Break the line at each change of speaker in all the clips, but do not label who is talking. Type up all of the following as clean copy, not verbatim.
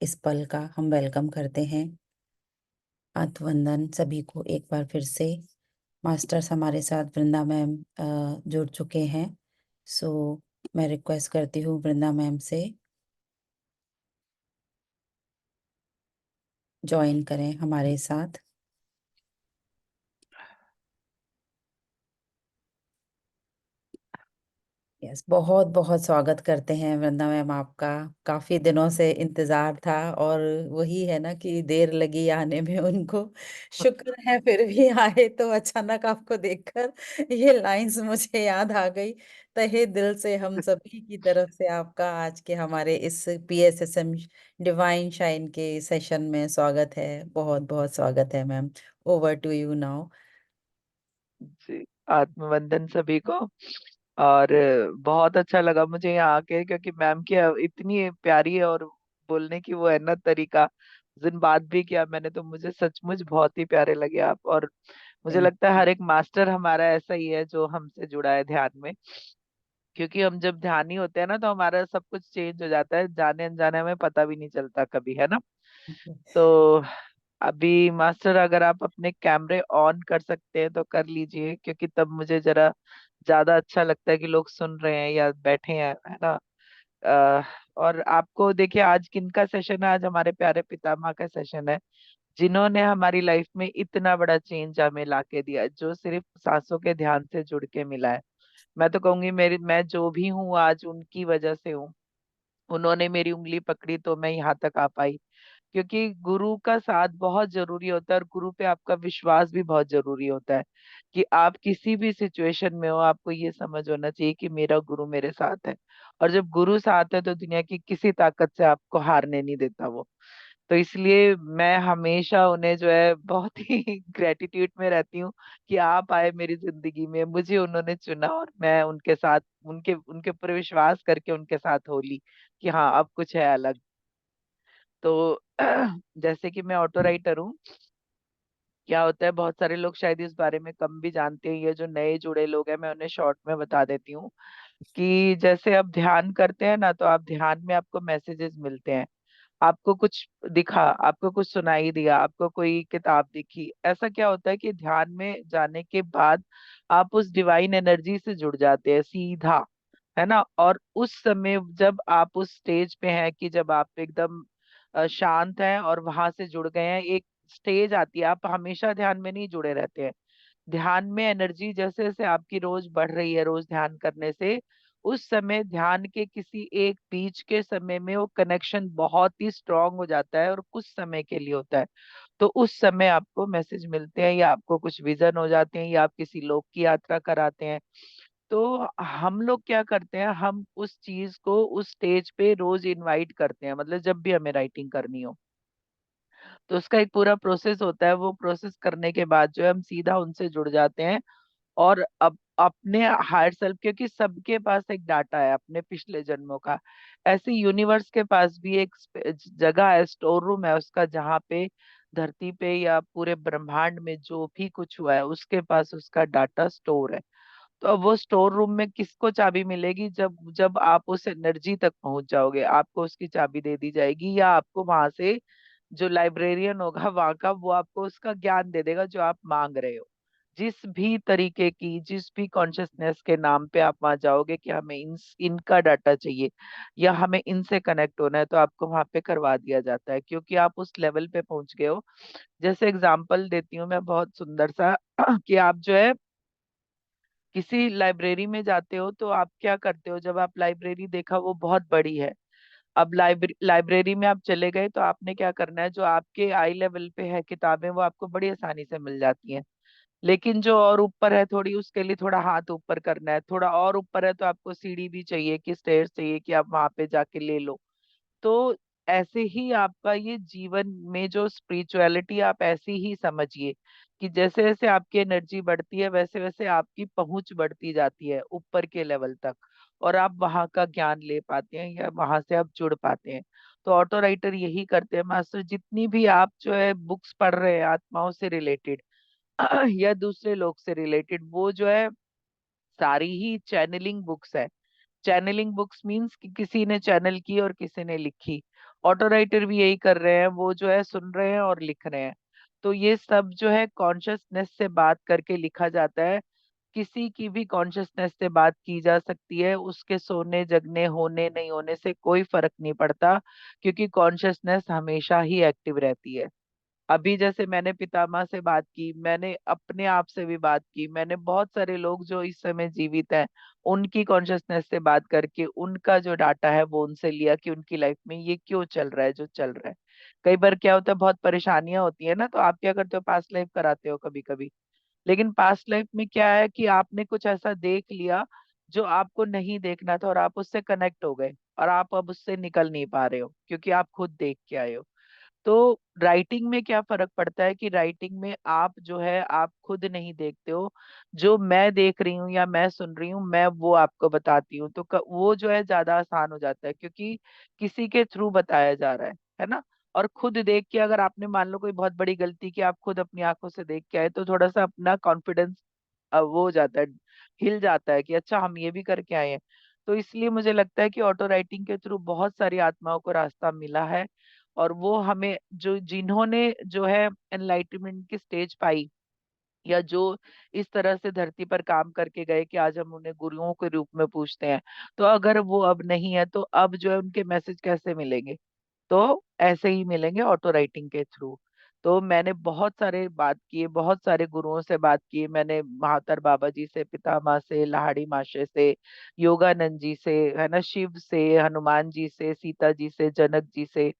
इस पल का हम वेलकम करते हैं। आत्मवंदन सभी को एक बार फिर से। मास्टर्स हमारे साथ वृंदा मैम जुड़ चुके हैं। सो मैं रिक्वेस्ट करती हूँ वृंदा मैम से ज्वाइन करें हमारे साथ। यस, बहुत बहुत स्वागत करते हैं वृंदा मैम आपका। काफी दिनों से इंतजार था और वही है ना कि देर लगी आने में उनको। शुक्र है फिर भी आए। तो अचानक आपको देखकर ये लाइंस मुझे याद आ गई। तहे दिल से हम सभी की तरफ से आपका आज के हमारे इस PSSM डिवाइन शाइन के सेशन में स्वागत है। बहुत बहुत स्वागत है ma'am. Over to you now.
जी, आत्मवंदन सभी को। और बहुत अच्छा लगा मुझे यहाँ आके, क्योंकि मैम की इतनी प्यारी है और बोलने की वो है ना तरीका। उस दिन बात भी किया मैंने, तो मुझे सचमुच बहुत ही प्यारे लगे आप। और मुझे
थैंक
लगता है हर एक मास्टर हमारा ऐसा ही है जो हमसे जुड़ा है ध्यान में। क्योंकि हम जब ध्यानी होते हैं ना, तो हमारा सब कुछ चेंज हो जाता है, जाने अनजाने हमें पता भी नहीं चलता कभी, है ना।
यू।
तो अभी मास्टर, अगर आप अपने कैमरे ऑन कर सकते हैं तो कर लीजिए, क्योंकि तब मुझे जरा ज्यादा अच्छा लगता है कि लोग सुन रहे हैं या बैठे हैं, है ना। अ, और आपको देखिए, आज किनका सेशन है? आज हमारे प्यारे पितामह का सेशन है, जिन्होंने हमारी लाइफ में इतना बड़ा चेंज हमें ला के दिया, जो सिर्फ सांसों के ध्यान से जुड़ के मिला है। मैं तो कहूंगी, मेरी मैं जो भी हूँ आज उनकी वजह से हूँ। उन्होंने मेरी उंगली पकड़ी तो मैं यहाँ तक आ पाई। क्योंकि गुरु का साथ बहुत जरूरी होता है, और गुरु पे आपका विश्वास भी बहुत जरूरी होता है। कि आप किसी भी सिचुएशन में हो, आपको ये समझ होना चाहिए कि मेरा गुरु मेरे साथ है। और जब गुरु साथ है तो दुनिया की किसी ताकत से आपको हारने नहीं देता वो। तो इसलिए मैं हमेशा उन्हें जो है बहुत ही ग्रेटिट्यूड में रहती हूँ कि आप आए मेरी जिंदगी में, मुझे उन्होंने चुना, और मैं उनके साथ, उनके उनके ऊपर विश्वास करके उनके साथ हो ली कि हाँ, अब कुछ है अलग। तो जैसे कि मैं ऑटो राइटर हूँ। क्या होता है, बहुत सारे लोग शायद इस बारे में कम भी जानते हैं। ये जो नए जुड़े लोग हैं, मैं उन्हें शॉर्ट में बता देती हूँ कि जैसे आप ध्यान करते हैं ना, तो आप ध्यान में आपको मैसेजेस मिलते हैं। आपको कुछ दिखा, आपको कुछ सुनाई दिया, आपको कोई किताब दिखी, ऐसा क्या होता है कि ध्यान में जाने के बाद आप उस डिवाइन एनर्जी से जुड़ जाते हैं सीधा, है ना। और उस समय जब आप उस स्टेज पे हैं कि जब आप एकदम शांत हैं और वहां से जुड़ गए हैं, एक स्टेज आती है, आप हमेशा ध्यान में नहीं जुड़े रहते हैं। ध्यान में एनर्जी जैसे जैसे आपकी रोज बढ़ रही है, रोज ध्यान करने से, उस समय ध्यान के किसी एक बीच के समय में वो कनेक्शन बहुत ही स्ट्रांग हो जाता है, और कुछ समय के लिए होता है। तो उस समय आपको मैसेज मिलते हैं, या आपको कुछ विजन हो जाते हैं, या आप किसी लोक की यात्रा कराते हैं। तो हम लोग क्या करते हैं, हम उस चीज को उस स्टेज पे रोज इनवाइट करते हैं, मतलब जब भी हमें राइटिंग करनी हो। तो उसका एक पूरा प्रोसेस होता है, वो प्रोसेस करने के बाद जो है हम सीधा उनसे जुड़ जाते हैं। और अब अपने हायर सेल्फ, क्योंकि सबके पास एक डाटा है अपने पिछले जन्मों का, ऐसे यूनिवर्स के पास भी एक जगह है, स्टोर रूम है उसका, जहाँ पे धरती पे या पूरे ब्रह्मांड में जो भी कुछ हुआ है, उसके पास उसका डाटा स्टोर है। तो अब वो स्टोर रूम में किसको चाबी मिलेगी? जब जब आप उस एनर्जी तक पहुंच जाओगे, आपको उसकी चाबी दे दी जाएगी, या आपको वहां से जो लाइब्रेरियन होगा वहां का, वो आपको उसका ज्ञान दे देगा जो आप मांग रहे हो। जिस भी तरीके की, जिस भी कॉन्शियसनेस के नाम पे आप वहां जाओगे कि हमें इनका डाटा चाहिए, या हमें इनसे कनेक्ट होना है, तो आपको वहां पे करवा दिया जाता है, क्योंकि आप उस लेवल पे पहुंच गए हो। जैसे एग्जाम्पल देती हूँ मैं बहुत सुंदर सा कि आप जो है किसी लाइब्रेरी में जाते हो, तो आप क्या करते हो, जब आप लाइब्रेरी देखा वो बहुत बड़ी है। अब लाइब्रेरी में आप चले गए, तो आपने क्या करना है, जो आपके आई लेवल पे है किताबें, वो आपको बड़ी आसानी से मिल जाती हैं। लेकिन जो और ऊपर है थोड़ी, उसके लिए थोड़ा हाथ ऊपर करना है, थोड़ा और ऊपर है तो आपको सीढ़ी भी चाहिए, कि स्टेयर्स चाहिए, कि आप वहां पे जाके ले लो। तो ऐसे ही आपका ये जीवन में जो स्पिरिचुअलिटी, आप ऐसी ही समझिए कि जैसे जैसे आपकी एनर्जी बढ़ती है, वैसे वैसे आपकी पहुंच बढ़ती जाती है ऊपर के लेवल तक, और आप वहां का ज्ञान ले पाते हैं, या वहां से आप जुड़ पाते हैं। तो ऑटो राइटर यही करते हैं मास्टर, जितनी भी आप जो है बुक्स पढ़ रहे हैं आत्माओं से रिलेटेड या दूसरे लोग से रिलेटेड, वो जो है सारी ही चैनलिंग बुक्स है। चैनलिंग बुक्स मींस कि किसी ने चैनल की और किसी ने लिखी, ऑटो राइटर भी यही कर रहे हैं, वो जो है सुन रहे हैं और लिख रहे हैं। तो ये सब जो है कॉन्शियसनेस से बात करके लिखा जाता है। किसी की भी कॉन्शियसनेस से बात की जा सकती है, उसके सोने जगने होने नहीं होने से कोई फर्क नहीं पड़ता, क्योंकि कॉन्शियसनेस हमेशा ही एक्टिव रहती है। अभी जैसे मैंने पितामह से बात की, मैंने अपने आप से भी बात की, मैंने बहुत सारे लोग जो इस समय जीवित हैं उनकी कॉन्शियसनेस से बात करके उनका जो डाटा है वो उनसे लिया कि उनकी लाइफ में ये क्यों चल रहा है जो चल रहा है। कई बार क्या होता है, बहुत परेशानियां होती है ना, तो आप क्या करते हो, पास्ट लाइफ कराते हो कभी कभी। लेकिन पास्ट लाइफ में क्या है कि आपने कुछ ऐसा देख लिया जो आपको नहीं देखना था, और आप उससे कनेक्ट हो गए, और आप अब उससे निकल नहीं पा रहे हो क्योंकि आप खुद देख के आए हो। तो राइटिंग में क्या फर्क पड़ता है कि राइटिंग में आप जो है आप खुद नहीं देखते हो, जो मैं देख रही हूँ या मैं सुन रही हूँ मैं वो आपको बताती हूँ, तो वो जो है ज्यादा आसान हो जाता है, क्योंकि किसी के थ्रू बताया जा रहा है ना। और खुद देख के अगर आपने मान लो कोई बहुत बड़ी गलती की, आप खुद अपनी आंखों से देख के आए, तो थोड़ा सा अपना कॉन्फिडेंस वो हो जाता है, हिल जाता है कि अच्छा हम ये भी करके आए हैं। तो इसलिए मुझे लगता है कि ऑटो राइटिंग के थ्रू बहुत सारी आत्माओं को रास्ता मिला है, और वो हमें जो जिन्होंने जो है एनलाइटमेंट की स्टेज पाई, या जो इस तरह से धरती पर काम करके गए कि आज हम उन्हें गुरुओं के रूप में पूछते हैं, तो अगर वो अब नहीं है तो अब जो है उनके मैसेज कैसे मिलेंगे। तो ऐसे ही मिलेंगे ऑटो राइटिंग के थ्रू। तो मैंने बहुत सारे बात किए, बहुत सारे गुरुओं से बात की, मैंने महातर बाबा जी से, पितामह से, लाहिड़ी माशे से, योगानंद जी से, है ना, शिव से, हनुमान जी से, सीता जी से, जनक जी से।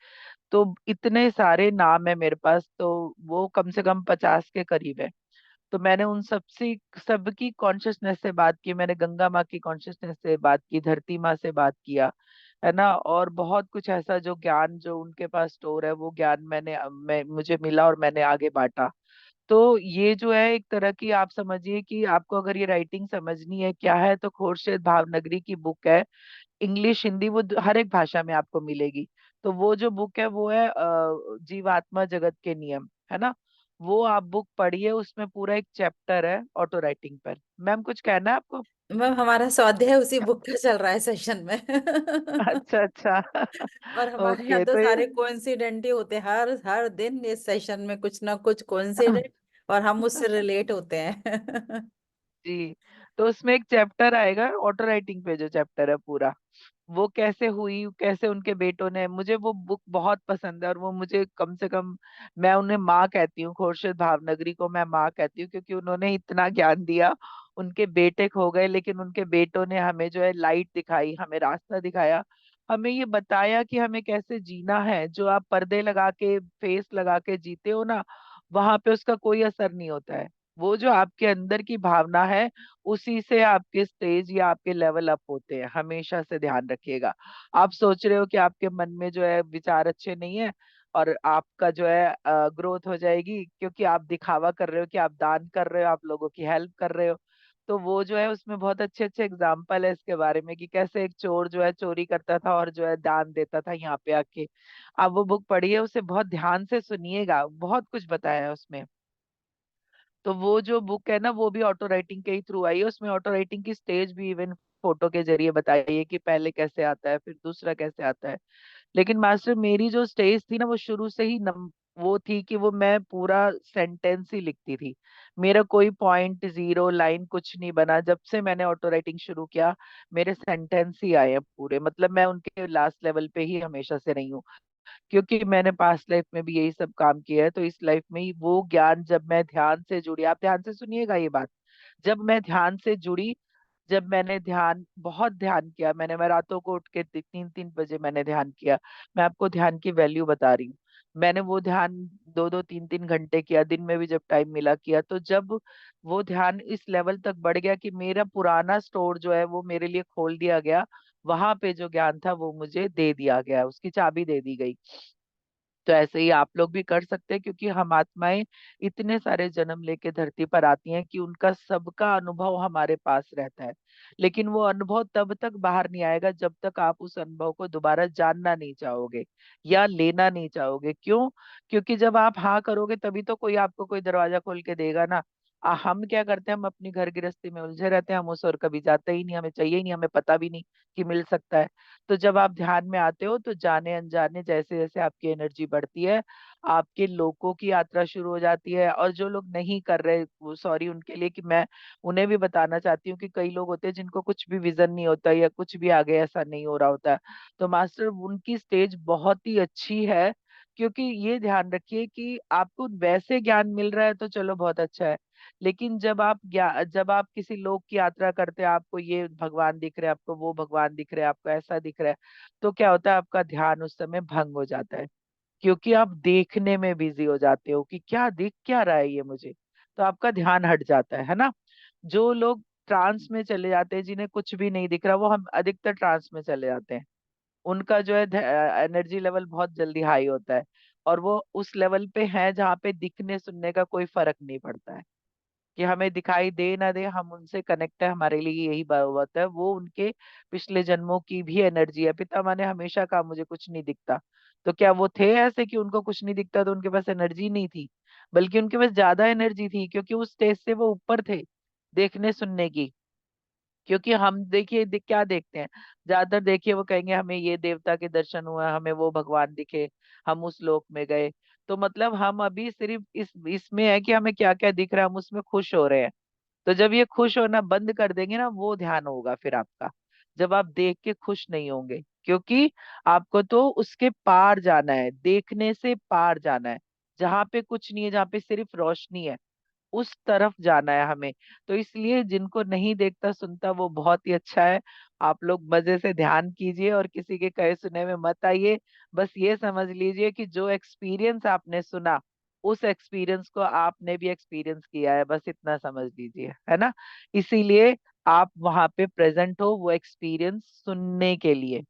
तो इतने सारे नाम है मेरे पास, तो वो कम से कम 50 के करीब है। तो मैंने उन सबसे सबकी कॉन्शियसनेस से बात की, मैंने गंगा माँ की कॉन्शियसनेस से बात की, धरती माँ से बात किया, है ना। और बहुत कुछ ऐसा जो ज्ञान जो उनके पास स्टोर है, वो ज्ञान मैं मुझे मिला और मैंने आगे बांटा। तो ये जो है एक तरह की, आप समझिए कि आपको अगर ये राइटिंग समझनी है क्या है, तो खोरशेद भावनगरी की बुक है, इंग्लिश हिंदी वो हर एक भाषा में आपको मिलेगी। तो वो जो बुक है वो है जीवात्मा जगत के नियम, है ना। वो आप बुक पढ़िए, उसमें पूरा एक चैप्टर है ऑटो राइटिंग पर। मैम कुछ कहना है आपको?
मैम हमारा स्वाध्याय उसी बुक का चल रहा है सेशन में।
अच्छा अच्छा।
और हमारे यहाँ
ओके
तो
तो ये
सारे कोइंसिडेंट ही होते हैं, हर हर दिन इस सेशन में कुछ ना कुछ कोइंसिडेंट, और हम उससे रिलेट होते हैं।
जी, तो उसमें एक चैप्टर आएगा ऑटो राइटिंग पे, जो चैप्टर है पूरा वो कैसे हुई, कैसे उनके बेटों ने, मुझे वो बुक बहुत पसंद है, और वो मुझे कम से कम, मैं उन्हें माँ कहती हूँ, खोरशेद भावनगरी को मैं माँ कहती हूँ, क्योंकि उन्होंने इतना ज्ञान दिया। उनके बेटे खो गए, लेकिन उनके बेटों ने हमें जो है लाइट दिखाई, हमें रास्ता दिखाया, हमें ये बताया कि हमें कैसे जीना है। जो आप पर्दे लगा के, फेस लगा के जीते हो ना, वहां पे उसका कोई असर नहीं होता है। वो जो आपके अंदर की भावना है, उसी से आपके स्टेज या आपके लेवल अप होते हैं, हमेशा से ध्यान रखिएगा। आप सोच रहे हो कि आपके मन में जो है विचार अच्छे नहीं है, और आपका जो है ग्रोथ हो जाएगी क्योंकि आप दिखावा कर रहे हो कि आप दान कर रहे हो, आप लोगों की हेल्प कर रहे हो। तो वो जो है उसमें बहुत अच्छे अच्छे एग्जाम्पल है इसके बारे में, कि कैसे एक चोर जो है चोरी करता था और जो है दान देता था यहाँ पे आके। आप वो बुक पढ़िए, उसे बहुत ध्यान से सुनिएगा, बहुत कुछ बताया है उसमें। तो वो जो बुक है ना, वो भी ऑटो राइटिंग के ही थ्रू आई है, उसमें ऑटो राइटिंग की स्टेज भी इवन फोटो के जरिए बताई है कि पहले कैसे आता है, फिर दूसरा कैसे आता है। लेकिन मास्टर मेरी जो स्टेज थी ना, वो शुरू से ही वो थी कि वो मैं पूरा सेंटेंस ही लिखती थी। मेरा कोई पॉइंट, जीरो, लाइन कुछ नहीं बना जब से मैंने ऑटो राइटिंग शुरू किया। मेरे सेंटेंस ही आए हैं पूरे, मतलब मैं उनके लास्ट लेवल पे ही हमेशा से रही हूँ, क्योंकि मैंने पास्ट लाइफ में भी यही सब काम किया है। तो इस लाइफ में ही वो ज्ञान, जब मैं ध्यान से जुड़ी, आप ध्यान से सुनिएगा ये बात, जब मैं ध्यान से जुड़ी, जब मैंने ध्यान, बहुत ध्यान किया मैंने, मैं रातों को उठ के 3-3 बजे मैंने ध्यान किया। मैं आपको ध्यान की वैल्यू बता रही हूँ। मैंने वो ध्यान 2-2 3-3 घंटे किया, दिन में भी जब टाइम मिला किया। तो जब वो ध्यान इस लेवल तक बढ़ गया कि मेरा पुराना स्टोर जो है वो मेरे लिए खोल दिया गया, वहां पे जो ज्ञान था वो मुझे दे दिया गया, उसकी चाबी दे दी गई। तो ऐसे ही आप लोग भी कर सकते हैं, क्योंकि हम आत्माएं इतने सारे जन्म लेके धरती पर आती हैं कि उनका सबका अनुभव हमारे पास रहता है। लेकिन वो अनुभव तब तक बाहर नहीं आएगा जब तक आप उस अनुभव को दोबारा जानना नहीं चाहोगे या लेना नहीं चाहोगे। क्यों? क्योंकि जब आप हाँ करोगे तभी तो कोई आपको कोई दरवाजा खोल के देगा ना। हम क्या करते हैं, हम अपनी घर गृहस्थी में उलझे रहते हैं, हम उस ओर कभी जाते ही नहीं, हमें चाहिए ही नहीं, हमें पता भी नहीं कि मिल सकता है। तो जब आप ध्यान में आते हो तो जाने अनजाने जैसे जैसे आपकी एनर्जी बढ़ती है, आपके लोगों की यात्रा शुरू हो जाती है। और जो लोग नहीं कर रहे, वो सॉरी उनके लिए, कि मैं उन्हें भी बताना चाहती हूँ कि कई लोग होते हैं जिनको कुछ भी विजन नहीं होता या कुछ भी आगे ऐसा नहीं हो रहा होता है। तो मास्टर उनकी स्टेज बहुत ही अच्छी है। क्योंकि ये ध्यान रखिए कि आपको वैसे ज्ञान मिल रहा है तो चलो बहुत अच्छा है, लेकिन जब आप किसी लोक की यात्रा करते हैं, आपको ये भगवान दिख रहे हैं, आपको वो भगवान दिख रहे हैं, आपको ऐसा दिख रहा है, तो क्या होता है, आपका ध्यान उस समय भंग हो जाता है। क्योंकि आप देखने में बिजी हो जाते हो कि क्या दिख क्या रहा है ये मुझे, तो आपका ध्यान हट जाता है ना। जो लोग ट्रांस में चले जाते हैं, जिन्हें कुछ भी नहीं दिख रहा, वो हम अधिकतर ट्रांस में चले जाते हैं। उनका जो है एनर्जी लेवल बहुत जल्दी हाई होता है, और वो उस लेवल पे है जहाँ पे दिखने सुनने का कोई फर्क नहीं पड़ता है। कि हमें दिखाई दे ना दे, हम उनसे कनेक्ट है, हमारे लिए यही बात है। वो उनके पिछले जन्मों की भी एनर्जी है। पिता माँ ने हमेशा कहा मुझे कुछ नहीं दिखता, तो क्या वो थे ऐसे कि उनको कुछ नहीं दिखता तो उनके पास एनर्जी नहीं थी? बल्कि उनके पास ज्यादा एनर्जी थी, क्योंकि उस स्टेज से वो ऊपर थे देखने सुनने की। क्योंकि हम देखिए क्या देखते हैं, ज्यादातर देखिए वो कहेंगे हमें ये देवता के दर्शन हुआ, हमें वो भगवान दिखे, हम उस लोक में गए। तो मतलब हम अभी सिर्फ इसमें है कि हमें क्या क्या दिख रहा है, हम उसमें खुश हो रहे हैं। तो जब ये खुश होना बंद कर देंगे ना, वो ध्यान होगा फिर आपका, जब आप देख के खुश नहीं होंगे। क्योंकि आपको तो उसके पार जाना है, देखने से पार जाना है, जहां पे कुछ नहीं है, जहां पे सिर्फ रोशनी है, उस तरफ जाना है हमें। तो इसलिए जिनको नहीं देखता सुनता, वो बहुत ही अच्छा है। आप लोग मजे से ध्यान कीजिए और किसी के कहे सुने में मत आइए। बस ये समझ लीजिए कि जो एक्सपीरियंस आपने सुना, उस एक्सपीरियंस को आपने भी एक्सपीरियंस किया है, बस इतना समझ लीजिए, है ना। इसीलिए आप वहां पे प्रेजेंट हो वो एक्सपीरियंस सुनने के लिए।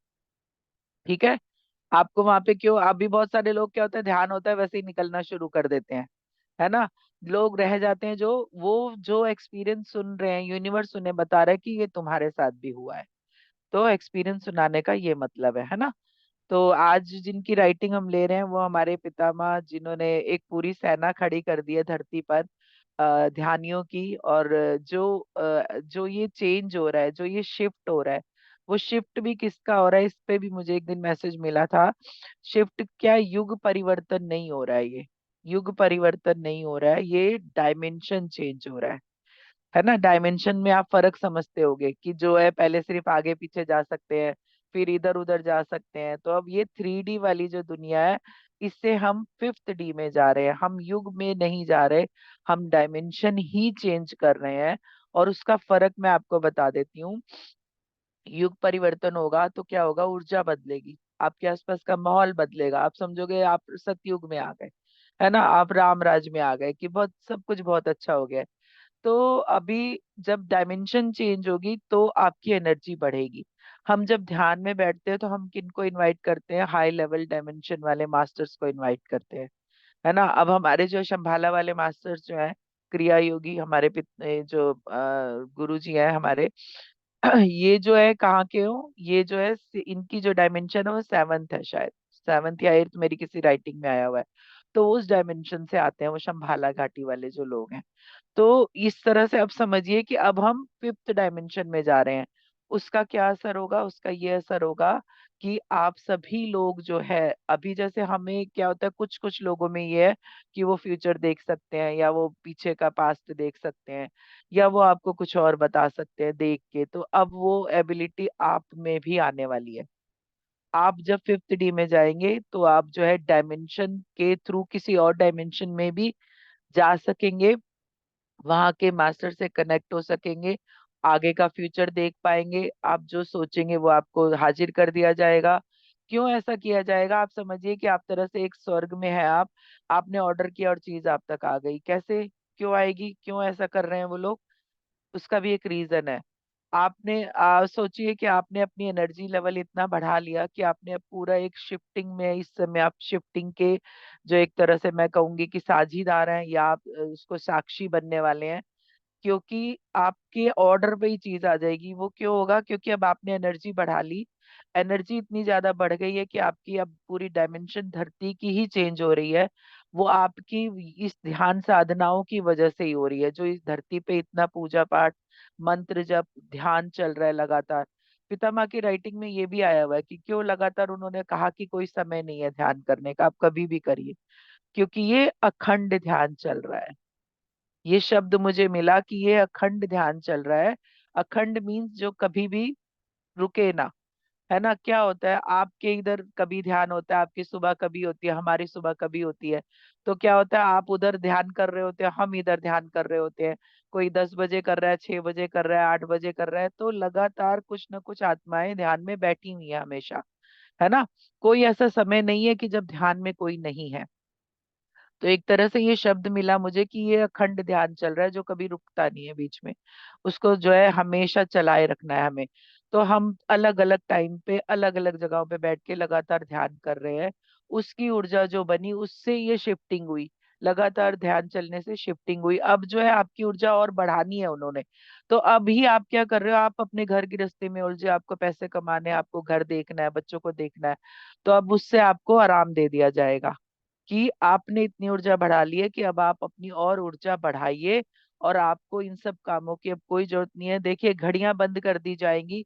ठीक है। आपको वहां पे क्यों, अभी बहुत सारे लोग क्या होता है, ध्यान होता है वैसे ही निकलना शुरू कर देते हैं, है ना। लोग रह जाते हैं, जो वो जो एक्सपीरियंस सुन रहे हैं, यूनिवर्स उन्हें बता रहा है कि ये तुम्हारे साथ भी हुआ है। तो एक्सपीरियंस सुनाने का ये मतलब है ना। तो आज जिनकी राइटिंग हम ले रहे हैं, वो हमारे पितामह, जिन्होंने एक पूरी सेना खड़ी कर दी है धरती पर ध्यानियों की। और जो ये चेंज हो रहा है, जो ये शिफ्ट हो रहा है, वो शिफ्ट भी किसका हो रहा है, इस पे भी मुझे एक दिन मैसेज मिला था। शिफ्ट क्या, युग परिवर्तन नहीं हो रहा है ये, युग परिवर्तन नहीं हो रहा है, ये डायमेंशन चेंज हो रहा है ना। डायमेंशन में आप फर्क समझते होगे कि जो है पहले सिर्फ आगे पीछे जा सकते हैं, फिर इधर उधर जा सकते हैं, तो अब ये 3D वाली जो दुनिया है, इससे हम 5th D में जा रहे हैं, हम युग में नहीं जा रहे, हम डायमेंशन ही चेंज कर रहे हैं। और उसका फर्क मैं आपको बता देती हूँ। युग परिवर्तन होगा तो क्या होगा, ऊर्जा बदलेगी, आपके आसपास का माहौल बदलेगा, आप समझोगे आप सतयुग में आ गए, है ना, आप राम राज में आ गए, कि बहुत सब कुछ बहुत अच्छा हो गया। तो अभी जब डायमेंशन चेंज होगी तो आपकी एनर्जी बढ़ेगी। हम जब ध्यान में बैठते हैं तो हम किनको इनवाइट करते हैं, हाई लेवल डायमेंशन वाले मास्टर्स को इनवाइट करते हैं, है ना। अब हमारे जो शंभाला वाले मास्टर्स जो हैं, क्रिया योगी हमारे जो गुरु जी हैं हमारे, ये जो है कहाँ के हो, ये जो है इनकी जो डायमेंशन है वो 7th है शायद, 7th या 8th मेरी किसी राइटिंग में आया हुआ है। तो उस डायमेंशन से आते हैं वो शंभाला घाटी वाले जो लोग हैं। तो इस तरह से अब समझिए कि अब हम 5th डायमेंशन में जा रहे हैं। उसका क्या असर होगा, उसका ये असर होगा कि आप सभी लोग जो है, अभी जैसे हमें क्या होता है, कुछ कुछ लोगों में ये है कि वो फ्यूचर देख सकते हैं, या वो पीछे का पास्ट देख सकते हैं, या वो आपको कुछ और बता सकते हैं देख के। तो अब वो एबिलिटी आप में भी आने वाली है। आप जब 5th D में जाएंगे तो आप जो है डायमेंशन के थ्रू किसी और डायमेंशन में भी जा सकेंगे, वहां के मास्टर से कनेक्ट हो सकेंगे, आगे का फ्यूचर देख पाएंगे। आप जो सोचेंगे वो आपको हाजिर कर दिया जाएगा। क्यों ऐसा किया जाएगा, आप समझिए कि आप तरह से एक स्वर्ग में है आप, आपने ऑर्डर किया और चीज आप तक आ गई, कैसे क्यों आएगी, क्यों ऐसा कर रहे हैं वो लोग, उसका भी एक रीजन है। आपने सोचिए कि आपने अपनी एनर्जी लेवल इतना बढ़ा लिया कि आपने अब पूरा एक शिफ्टिंग में, इस समय आप शिफ्टिंग के जो एक तरह से मैं कहूंगी कि साझीदार हैं, या आप उसको साक्षी बनने वाले हैं। क्योंकि आपके ऑर्डर पे ही चीज आ जाएगी। वो क्यों होगा, क्योंकि अब आपने एनर्जी बढ़ा ली, एनर्जी इतनी ज्यादा बढ़ गई है कि आपकी अब पूरी डायमेंशन धरती की ही चेंज हो रही है। वो आपकी इस ध्यान साधनाओं की वजह से ही हो रही है, जो इस धरती पे इतना पूजा पाठ, मंत्र जप, ध्यान चल रहा है लगातार। पितामह की राइटिंग में ये भी आया हुआ है कि क्यों लगातार उन्होंने कहा कि कोई समय नहीं है ध्यान करने का, आप कभी भी करिए, क्योंकि ये अखंड ध्यान चल रहा है। ये शब्द मुझे मिला कि ये अखंड ध्यान चल रहा है। अखंड मीन्स जो कभी भी रुके ना, है ना। क्या होता है, आपके इधर कभी ध्यान होता है, आपकी सुबह कभी होती है, हमारी सुबह कभी होती है। तो क्या होता है, आप उधर ध्यान कर रहे होते हैं, हम इधर ध्यान कर रहे होते हैं। कोई 10 बजे कर रहा है, 6 बजे कर रहा है, 8 बजे कर रहा है, तो लगातार कुछ ना कुछ आत्माएं ध्यान में बैठी हुई है हमेशा, है ना। कोई ऐसा समय नहीं है कि जब ध्यान में कोई नहीं है। तो एक तरह से ये शब्द मिला मुझे कि ये अखंड ध्यान चल रहा है, जो कभी रुकता नहीं है बीच में। उसको जो है हमेशा चलाए रखना है हमें। तो हम अलग अलग टाइम पे अलग अलग जगहों पे बैठ के लगातार ध्यान कर रहे हैं। उसकी ऊर्जा जो बनी, उससे ये शिफ्टिंग हुई। लगातार ध्यान चलने से शिफ्टिंग हुई। अब जो है आपकी ऊर्जा और बढ़ानी है उन्होंने। तो अभी आप क्या कर रहे हो, आप अपने घर गृहस्थी में उलझे, आपको पैसे कमाने हैं, आपको घर देखना है, बच्चों को देखना है। तो अब उससे आपको आराम दे दिया जाएगा कि आपने इतनी ऊर्जा बढ़ा ली है कि अब आप अपनी और ऊर्जा बढ़ाइए। और आपको इन सब कामों की अब कोई जरूरत नहीं है। देखिए, घड़ियां बंद कर दी जाएंगी,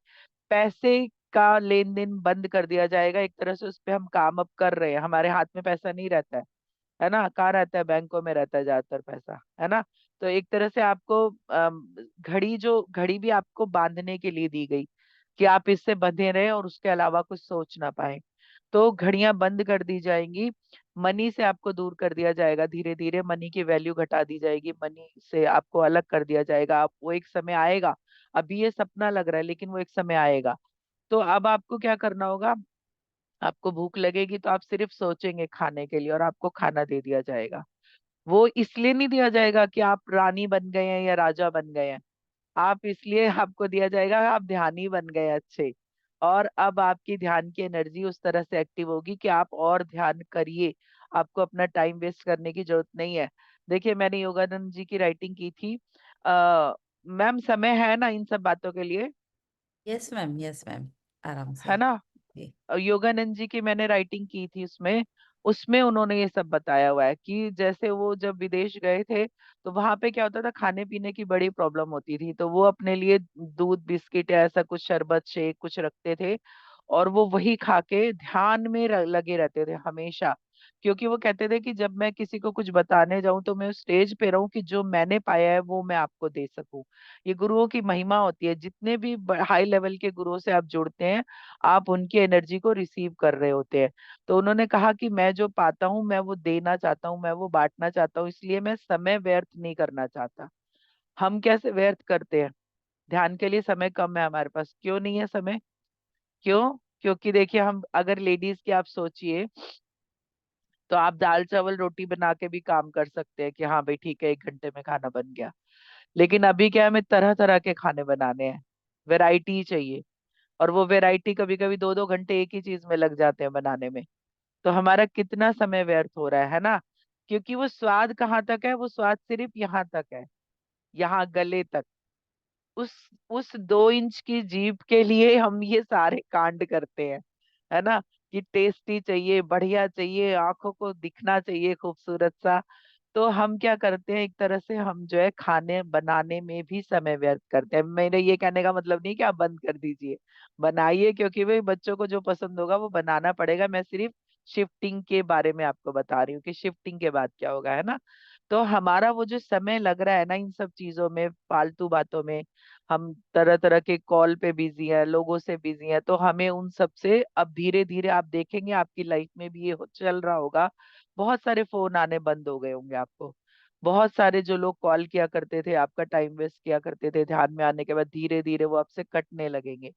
पैसे का लेन देन बंद कर दिया जाएगा। एक तरह से उस पे हम काम अब कर रहे हैं, हमारे हाथ में पैसा नहीं रहता है ना। कहाँ रहता है, बैंकों में रहता है ज्यादातर पैसा, है ना। तो एक तरह से आपको घड़ी भी आपको बांधने के लिए दी गई कि आप इससे बंधे रहे और उसके अलावा कुछ सोच ना पाए। तो घड़ियां बंद कर दी जाएंगी। मनी से आपको दूर कर दिया जाएगा, धीरे धीरे मनी की वैल्यू घटा दी जाएगी, मनी से आपको अलग कर दिया जाएगा। आप, वो एक समय आएगा। अभी ये सपना लग रहा है, लेकिन वो एक समय आएगा। तो अब आपको क्या करना होगा, आपको भूख लगेगी तो आप सिर्फ सोचेंगे खाने के लिए, और आपको खाना दे दिया जाएगा। वो इसलिए नहीं दिया जाएगा कि आप रानी बन गए हैं या राजा बन गए हैं। आप इसलिए आपको दिया जाएगा, आप ध्यानी बन गए अच्छे। और अब आपकी ध्यान की एनर्जी उस तरह से एक्टिव होगी कि आप और ध्यान करिए। आपको अपना टाइम वेस्ट करने की जरूरत नहीं है। देखिए, मैंने योगानंद जी की राइटिंग की थी। मैम, समय है ना इन सब बातों के लिए?
यस मैम, यस मैम, आराम
है
से।
ना।
जी।
योगानंद जी की मैंने राइटिंग की थी उसमें। उसमें उन्होंने ये सब बताया हुआ है कि जैसे वो जब विदेश गए थे, तो वहां पे क्या होता था, खाने पीने की बड़ी प्रॉब्लम होती थी। तो वो अपने लिए दूध बिस्किट या ऐसा कुछ, शरबत शेक कुछ रखते थे। और वो वही खा के ध्यान में लगे रहते थे हमेशा। क्योंकि वो कहते थे कि जब मैं किसी को कुछ बताने जाऊं, तो मैं उस स्टेज पे रहूं कि जो मैंने पाया है वो मैं आपको दे सकूं। ये गुरुओं की महिमा होती है। जितने भी हाई लेवल के गुरुओं से आप जुड़ते हैं, आप उनकी एनर्जी को रिसीव कर रहे होते हैं। तो उन्होंने कहा कि मैं जो पाता हूँ, मैं वो देना चाहता हूँ, मैं वो बांटना चाहता हूँ, इसलिए मैं समय व्यर्थ नहीं करना चाहता। हम कैसे व्यर्थ करते हैं, ध्यान के लिए समय कम है हमारे पास। क्यों नहीं है समय? क्यों? क्योंकि देखिए, हम अगर लेडीज की आप सोचिए, तो आप दाल चावल रोटी बना के भी काम कर सकते हैं कि हाँ भाई ठीक है, 1 घंटे में खाना बन गया। लेकिन अभी क्या है, हमें तरह तरह के खाने बनाने हैं, वैरायटी चाहिए। और वो वैरायटी कभी कभी 2-2 घंटे एक ही चीज में लग जाते हैं बनाने में। तो हमारा कितना समय व्यर्थ हो रहा है ना। क्योंकि वो स्वाद कहाँ तक है, वो स्वाद सिर्फ यहाँ तक है, यहाँ गले तक। उस उस 2 इंच की जीभ के लिए हम ये सारे कांड करते हैं, है ना। कि टेस्टी चाहिए, बढ़िया चाहिए, आंखों को दिखना चाहिए खूबसूरत सा। तो हम क्या करते हैं, एक तरह से हम जो है खाने बनाने में भी समय व्यर्थ करते हैं। मेरे ये कहने का मतलब नहीं कि आप बंद कर दीजिए, बनाइए, क्योंकि भाई बच्चों को जो पसंद होगा वो बनाना पड़ेगा। मैं सिर्फ शिफ्टिंग के बारे में आपको बता रही हूँ कि शिफ्टिंग के बाद क्या होगा, है ना। तो हमारा वो जो समय लग रहा है ना इन सब चीजों में, फालतू बातों में, हम तरह तरह के कॉल पे बिजी हैं, लोगों से बिजी हैं, तो हमें उन सब से अब धीरे धीरे आप देखेंगे आपकी लाइफ में भी ये चल रहा होगा। बहुत सारे फोन आने बंद हो गए होंगे आपको। बहुत सारे जो लोग कॉल किया करते थे, आपका टाइम वेस्ट किया करते थे, ध्यान में आने के बाद धीरे धीरे वो आपसे कटने लगेंगे।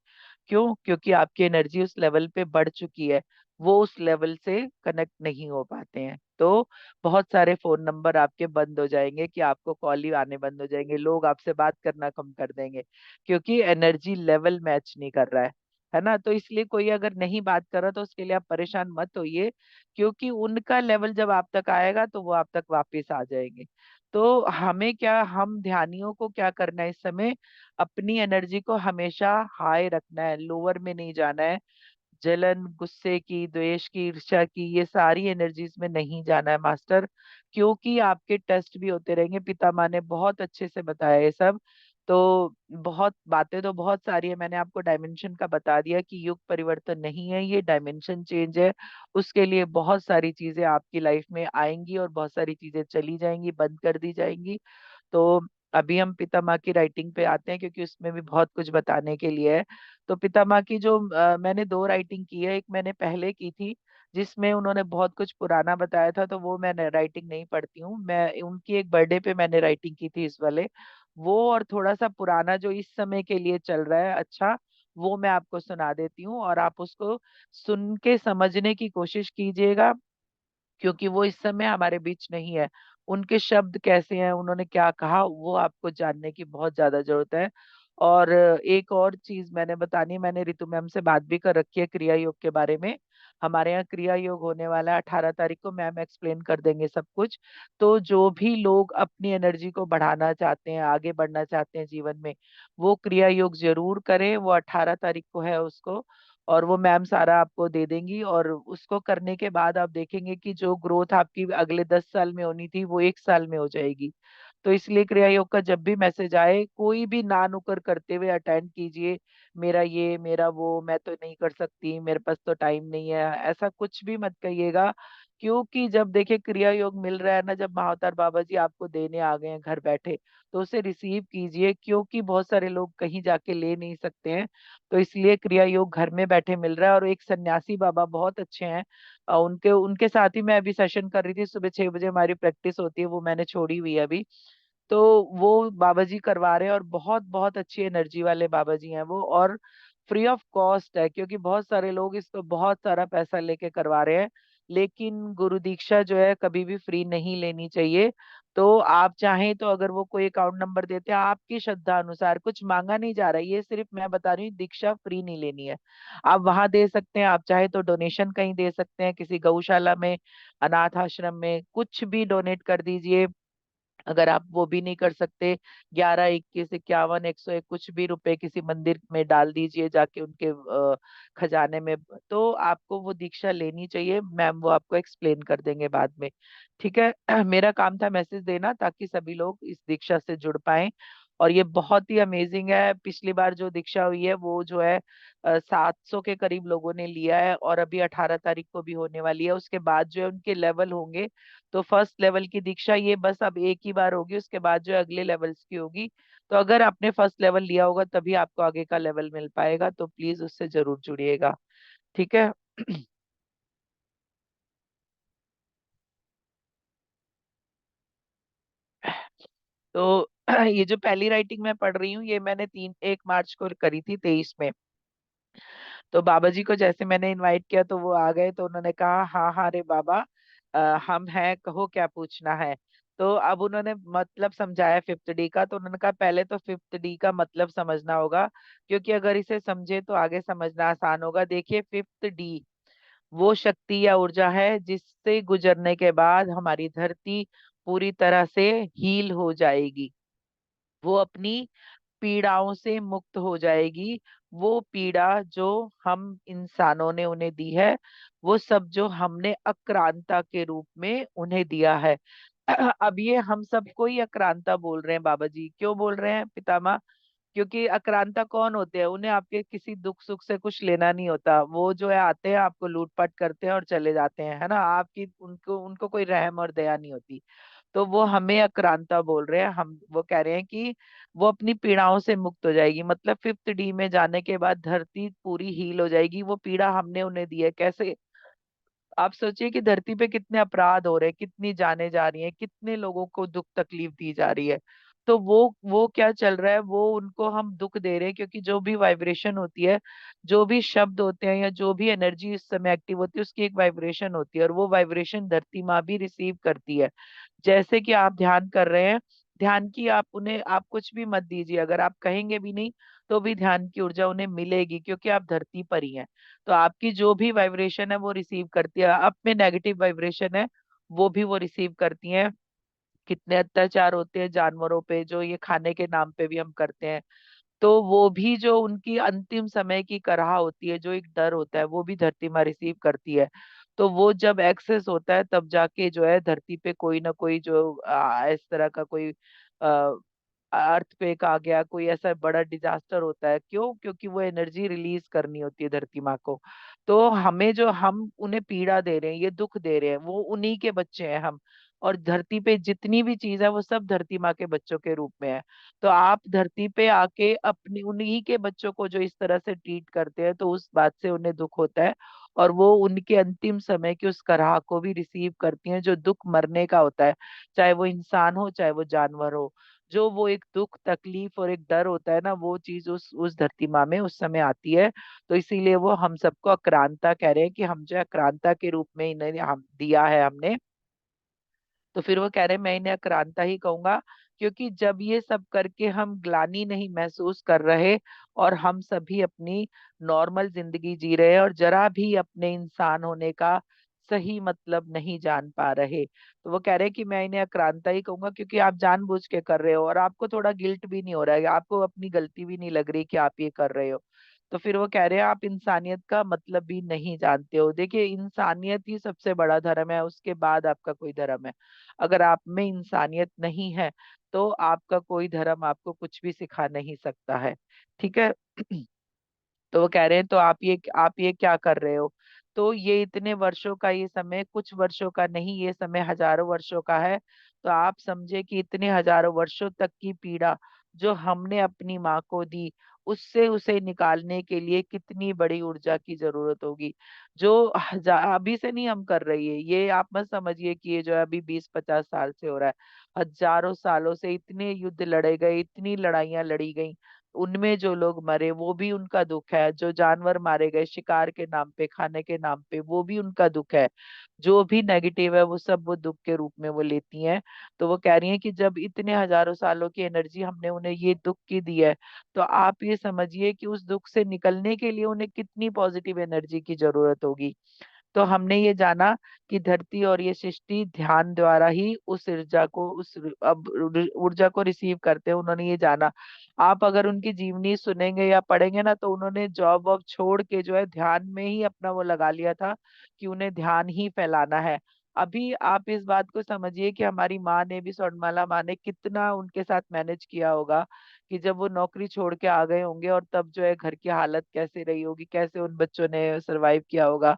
क्यों? क्योंकि आपकी एनर्जी उस लेवल पे बढ़ चुकी है। वो उस लेवल से कनेक्ट नहीं हो पाते हैं। तो बहुत सारे फोन नंबर आपके बंद हो जाएंगे, कि आपको कॉल ही आने बंद हो जाएंगे, लोग आपसे बात करना कम कर देंगे, क्योंकि एनर्जी लेवल मैच नहीं कर रहा है ना। तो इसलिए कोई अगर नहीं बात कर रहा, तो उसके लिए आप परेशान मत होइए, क्योंकि उनका लेवल जब आप तक आएगा तो वो आप तक वापस आ जाएंगे। तो हमें क्या, हम ध्यानियों को क्या करना है इस समय, अपनी एनर्जी को हमेशा हाई रखना है, लोअर में नहीं जाना है। जलन, गुस्से की, द्वेष की, ईर्ष्या की, ये सारी एनर्जीज में नहीं जाना है मास्टर। क्योंकि आपके टेस्ट भी होते रहेंगे, पितामह ने बहुत अच्छे से बताया ये सब। तो बहुत बातें तो बहुत सारी है, मैंने आपको डायमेंशन का बता दिया कि युग परिवर्तन नहीं है, ये डायमेंशन चेंज है। उसके लिए बहुत सारी चीजें आपकी लाइफ में आएंगी और बहुत सारी चीजें चली जाएंगी, बंद कर दी जाएंगी। तो अभी हम पितामह की राइटिंग पे आते हैं, क्योंकि उसमें भी बहुत कुछ बताने के लिए है। तो पितामह की जो मैंने दो राइटिंग की है, एक मैंने पहले की थी जिसमें उन्होंने बहुत कुछ पुराना बताया था, तो वो मैं राइटिंग नहीं पढ़ती हूँ। मैं उनकी एक बर्थडे पे मैंने राइटिंग की थी इस वाले, वो और थोड़ा सा पुराना जो इस समय के लिए चल रहा है अच्छा, वो मैं आपको सुना देती हूँ और आप उसको सुन के समझने की कोशिश कीजिएगा। क्योंकि वो इस समय हमारे बीच नहीं है, उनके शब्द कैसे हैं, उन्होंने क्या कहा, वो आपको जानने की बहुत ज्यादा जरूरत है। और एक और चीज मैंने बतानी है, मैंने रितु मैम से बात भी कर रखी है क्रिया योग के बारे में। हमारे यहाँ क्रिया योग होने वाला है 18 तारीख को, मैम एक्सप्लेन कर देंगे सब कुछ। तो जो भी लोग अपनी एनर्जी को बढ़ाना चाहते हैं, आगे बढ़ना चाहते हैं जीवन में, वो क्रिया योग जरूर करें। वो 18 तारीख को है उसको, और वो मैम सारा आपको दे देंगी। और उसको करने के बाद आप देखेंगे कि जो ग्रोथ आपकी अगले 10 साल में होनी थी वो 1 साल में हो जाएगी। तो इसलिए क्रिया योग का जब भी मैसेज आए, कोई भी ना नुकर करते हुए अटेंड कीजिए। मेरा ये, मेरा वो, मैं तो नहीं कर सकती, मेरे पास तो टाइम नहीं है, ऐसा कुछ भी मत कहिएगा। क्योंकि जब देखिए क्रिया योग मिल रहा है ना, जब महाअवतार बाबा जी आपको देने आ गए हैं घर बैठे, तो उसे रिसीव कीजिए। क्योंकि बहुत सारे लोग कहीं जाके ले नहीं सकते हैं, तो इसलिए क्रिया योग घर में बैठे मिल रहा है। और एक सन्यासी बाबा बहुत अच्छे हैं, उनके उनके साथ ही मैं अभी सेशन कर रही थी, सुबह 6 बजे हमारी प्रैक्टिस होती है, वो मैंने छोड़ी हुई है अभी। तो वो बाबा जी करवा रहे हैं, और बहुत बहुत अच्छी एनर्जी वाले बाबा जी हैं वो, और फ्री ऑफ कॉस्ट है। क्योंकि बहुत सारे लोग इसको बहुत सारा पैसा लेके करवा रहे हैं, लेकिन गुरु दीक्षा जो है कभी भी फ्री नहीं लेनी चाहिए। तो आप चाहें तो, अगर वो कोई अकाउंट नंबर देते हैं, आपकी श्रद्धा अनुसार, कुछ मांगा नहीं जा रहा है, ये सिर्फ मैं बता रही हूँ, दीक्षा फ्री नहीं लेनी है। आप वहां दे सकते हैं, आप चाहे तो डोनेशन कहीं दे सकते हैं, किसी गौशाला में, अनाथ आश्रम में, कुछ भी डोनेट कर दीजिए। अगर आप वो भी नहीं कर सकते, 11, 21, 51, 101 कुछ भी रुपए किसी मंदिर में डाल दीजिए जाके उनके खजाने में। तो आपको वो दीक्षा लेनी चाहिए, मैम वो आपको एक्सप्लेन कर देंगे बाद में। ठीक है। मेरा काम था मैसेज देना, ताकि सभी लोग इस दीक्षा से जुड़ पाए। और ये बहुत ही अमेजिंग है। पिछली बार जो दीक्षा हुई है वो जो है 700 के करीब लोगों ने लिया है, और अभी 18 तारीख को भी होने वाली है। उसके बाद जो है उनके लेवल होंगे। तो फर्स्ट लेवल की दीक्षा ये बस अब एक ही बार होगी, उसके बाद जो है अगले लेवल्स की होगी। तो अगर आपने फर्स्ट लेवल लिया होगा तभी आपको आगे का लेवल मिल पाएगा, तो प्लीज उससे जरूर जुड़िएगा। ठीक है। तो ये जो पहली राइटिंग मैं पढ़ रही हूँ, ये मैंने 1 मार्च को करी थी 23 में। तो बाबा जी को जैसे मैंने इनवाइट किया तो वो आ गए, तो उन्होंने कहा हाँ हाँ रे बाबा, हम हैं, कहो क्या पूछना है। तो अब उन्होंने मतलब समझाया 5th डी का। तो उन्होंने कहा पहले तो 5th डी का मतलब समझना होगा, क्योंकि अगर इसे समझे तो आगे समझना आसान होगा। देखिए 5th डी वो शक्ति या ऊर्जा है जिससे गुजरने के बाद हमारी धरती पूरी तरह से हील हो जाएगी, वो अपनी पीड़ाओं से मुक्त हो जाएगी। वो पीड़ा जो हम इंसानों ने उन्हें दी है, वो सब जो हमने अक्रांता के रूप में उन्हें दिया है। अब ये हम सबको ही अक्रांता बोल रहे हैं बाबा जी, क्यों बोल रहे हैं पितामह? क्योंकि अक्रांता कौन होते हैं? उन्हें आपके किसी दुख सुख से कुछ लेना नहीं होता, वो जो है आते हैं, आपको लूटपाट करते हैं और चले जाते हैं, है ना। आपकी उनको उनको कोई रहम और दया नहीं होती। तो वो हमें अक्रांता बोल रहे हैं, हम वो कह रहे हैं कि वो अपनी पीड़ाओं से मुक्त हो जाएगी। मतलब 5th डी में जाने के बाद धरती पूरी हील हो जाएगी। वो पीड़ा हमने उन्हें दी है, कैसे? आप सोचिए कि धरती पे कितने अपराध हो रहे हैं, कितनी जाने जा रही हैं, कितने लोगों को दुख तकलीफ दी जा रही है। तो वो क्या चल रहा है, वो उनको हम दुख दे रहे हैं, क्योंकि जो भी वाइब्रेशन होती है, जो भी शब्द होते हैं, या जो भी एनर्जी इस समय एक्टिव होती है, उसकी एक वाइब्रेशन होती है, और वो वाइब्रेशन धरती माँ भी रिसीव करती है। जैसे कि आप ध्यान कर रहे हैं, ध्यान की आप उन्हें, आप कुछ भी मत दीजिए, अगर आप कहेंगे भी नहीं तो भी ध्यान की ऊर्जा उन्हें मिलेगी, क्योंकि आप धरती पर ही हैं। तो आपकी जो भी वाइब्रेशन है वो रिसीव करती है, आप में नेगेटिव वाइब्रेशन है वो भी वो रिसीव करती हैं। कितने अत्याचार होते हैं जानवरों पे, जो ये खाने के नाम पे भी हम करते हैं। तो वो भी जो उनकी अंतिम समय की कराह होती है, जो एक डर होता है, वो भी धरती माँ रिसीव करती है। तो वो जब एक्सेस होता है तब जाके जो है धरती पे कोई ना कोई जो इस तरह का कोई अर्थक्वेक आ गया, कोई ऐसा बड़ा डिजास्टर होता है। क्यों? क्योंकि वो एनर्जी रिलीज करनी होती है धरती माँ को। तो हमें जो हम उन्हें पीड़ा दे रहे हैं, ये दुख दे रहे हैं, वो उन्हीं के बच्चे हैं हम। और धरती पे जितनी भी चीज है वो सब धरती माँ के बच्चों के रूप में है। तो आप धरती पे आके अपनी उन्हीं के बच्चों को जो इस तरह से ट्रीट करते हैं, तो उस बात से उन्हें दुख होता है। और वो उनके अंतिम समय की उस कराह को भी रिसीव करती हैं, जो दुख मरने का होता है। चाहे वो इंसान हो, चाहे वो जानवर हो, जो वो एक दुख तकलीफ और एक डर होता है ना, वो चीज उस धरती माँ में उस समय आती है। तो इसीलिए वो हम सबको अक्रांता कह रहे हैं, कि हम जो है अक्रांता के रूप में इन्हें हम दिया है हमने। तो फिर वो कह रहे हैं मैं इन्हें आक्रांता ही कहूंगा, क्योंकि जब ये सब करके हम ग्लानि नहीं महसूस कर रहे, और हम सभी अपनी नॉर्मल जिंदगी जी रहे हैं, और जरा भी अपने इंसान होने का सही मतलब नहीं जान पा रहे, तो वो कह रहे हैं कि मैं इन्हें आक्रांता ही कहूंगा, क्योंकि आप जानबूझ के कर रहे हो, और आपको थोड़ा गिल्ट भी नहीं हो रहा है, आपको अपनी गलती भी नहीं लग रही कि आप ये कर रहे हो। तो फिर वो कह रहे हैं आप इंसानियत का मतलब भी नहीं जानते हो। देखिए, इंसानियत ही सबसे बड़ा धर्म है, उसके बाद आपका कोई धर्म है। अगर आप में इंसानियत नहीं है, तो आपका कोई धर्म आपको कुछ भी सिखा नहीं सकता है। ठीक है। तो वो कह रहे हैं तो आप ये क्या कर रहे हो? तो ये इतने वर्षों का ये समय कुछ वर्षों का नहीं, ये समय हजारों वर्षों का है। तो आप समझे कि इतने हजारों वर्षों तक की पीड़ा जो हमने अपनी माँ को दी, उससे उसे निकालने के लिए कितनी बड़ी ऊर्जा की जरूरत होगी, जो अभी से नहीं हम कर रही है। ये आप मत समझिए कि ये जो है अभी 20-50 साल से हो रहा है। हजारों सालों से इतने युद्ध लड़े गए, इतनी लड़ाइयां लड़ी गई, उनमें जो लोग मरे वो भी उनका दुख है, जो जानवर मारे गए शिकार के नाम पे, खाने के नाम पे, वो भी उनका दुख है। जो भी नेगेटिव है वो सब वो दुख के रूप में वो लेती हैं। तो वो कह रही हैं कि जब इतने हजारों सालों की एनर्जी हमने उन्हें ये दुख की दी है, तो आप ये समझिए कि उस दुख से निकलने के लिए उन्हें कितनी पॉजिटिव एनर्जी की जरूरत होगी। तो हमने ये जाना कि धरती और ये सृष्टि ध्यान द्वारा ही उस ऊर्जा को ऊर्जा को रिसीव करते हैं, उन्होंने ये जाना। आप अगर उनकी जीवनी सुनेंगे या पढ़ेंगे ना, तो उन्होंने जॉब वॉब छोड़ के जो है ध्यान में ही अपना वो लगा लिया था, कि उन्हें ध्यान ही फैलाना है। अभी आप इस बात को समझिए कि हमारी माँ ने भी, स्वर्णमाला माँ ने कितना उनके साथ मैनेज किया होगा, कि जब वो नौकरी छोड़ के आ गए होंगे, और तब जो है घर की हालत कैसे रही होगी, कैसे उन बच्चों ने सरवाइव किया होगा।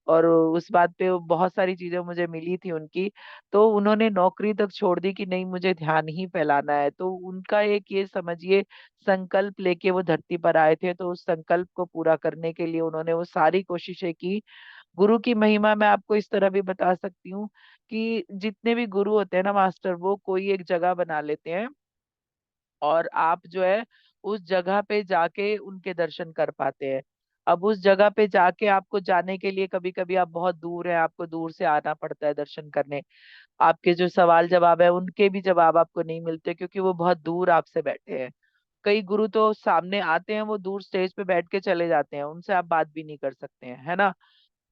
और उस बात पे बहुत सारी चीजें मुझे मिली थी उनकी। तो उन्होंने नौकरी तक छोड़ दी कि नहीं, मुझे ध्यान ही फैलाना है। तो उनका एक ये समझिए संकल्प लेके वो धरती पर आए थे, तो उस संकल्प को पूरा करने के लिए उन्होंने वो सारी कोशिशें की। गुरु की महिमा मैं आपको इस तरह भी बता सकती हूँ, कि जितने भी गुरु होते हैं ना मास्टर, वो कोई एक जगह बना लेते हैं, और आप जो है उस जगह पे जाके उनके दर्शन कर पाते हैं। अब उस जगह पे जाके आपको जाने के लिए कभी कभी आप बहुत दूर हैं, आपको दूर से आना पड़ता है दर्शन करने। आपके जो सवाल जवाब है उनके भी जवाब आपको नहीं मिलते, क्योंकि वो बहुत दूर आपसे बैठे हैं। कई गुरु तो सामने आते हैं, वो दूर स्टेज पे बैठ के चले जाते हैं, उनसे आप बात भी नहीं कर सकते हैं, है ना।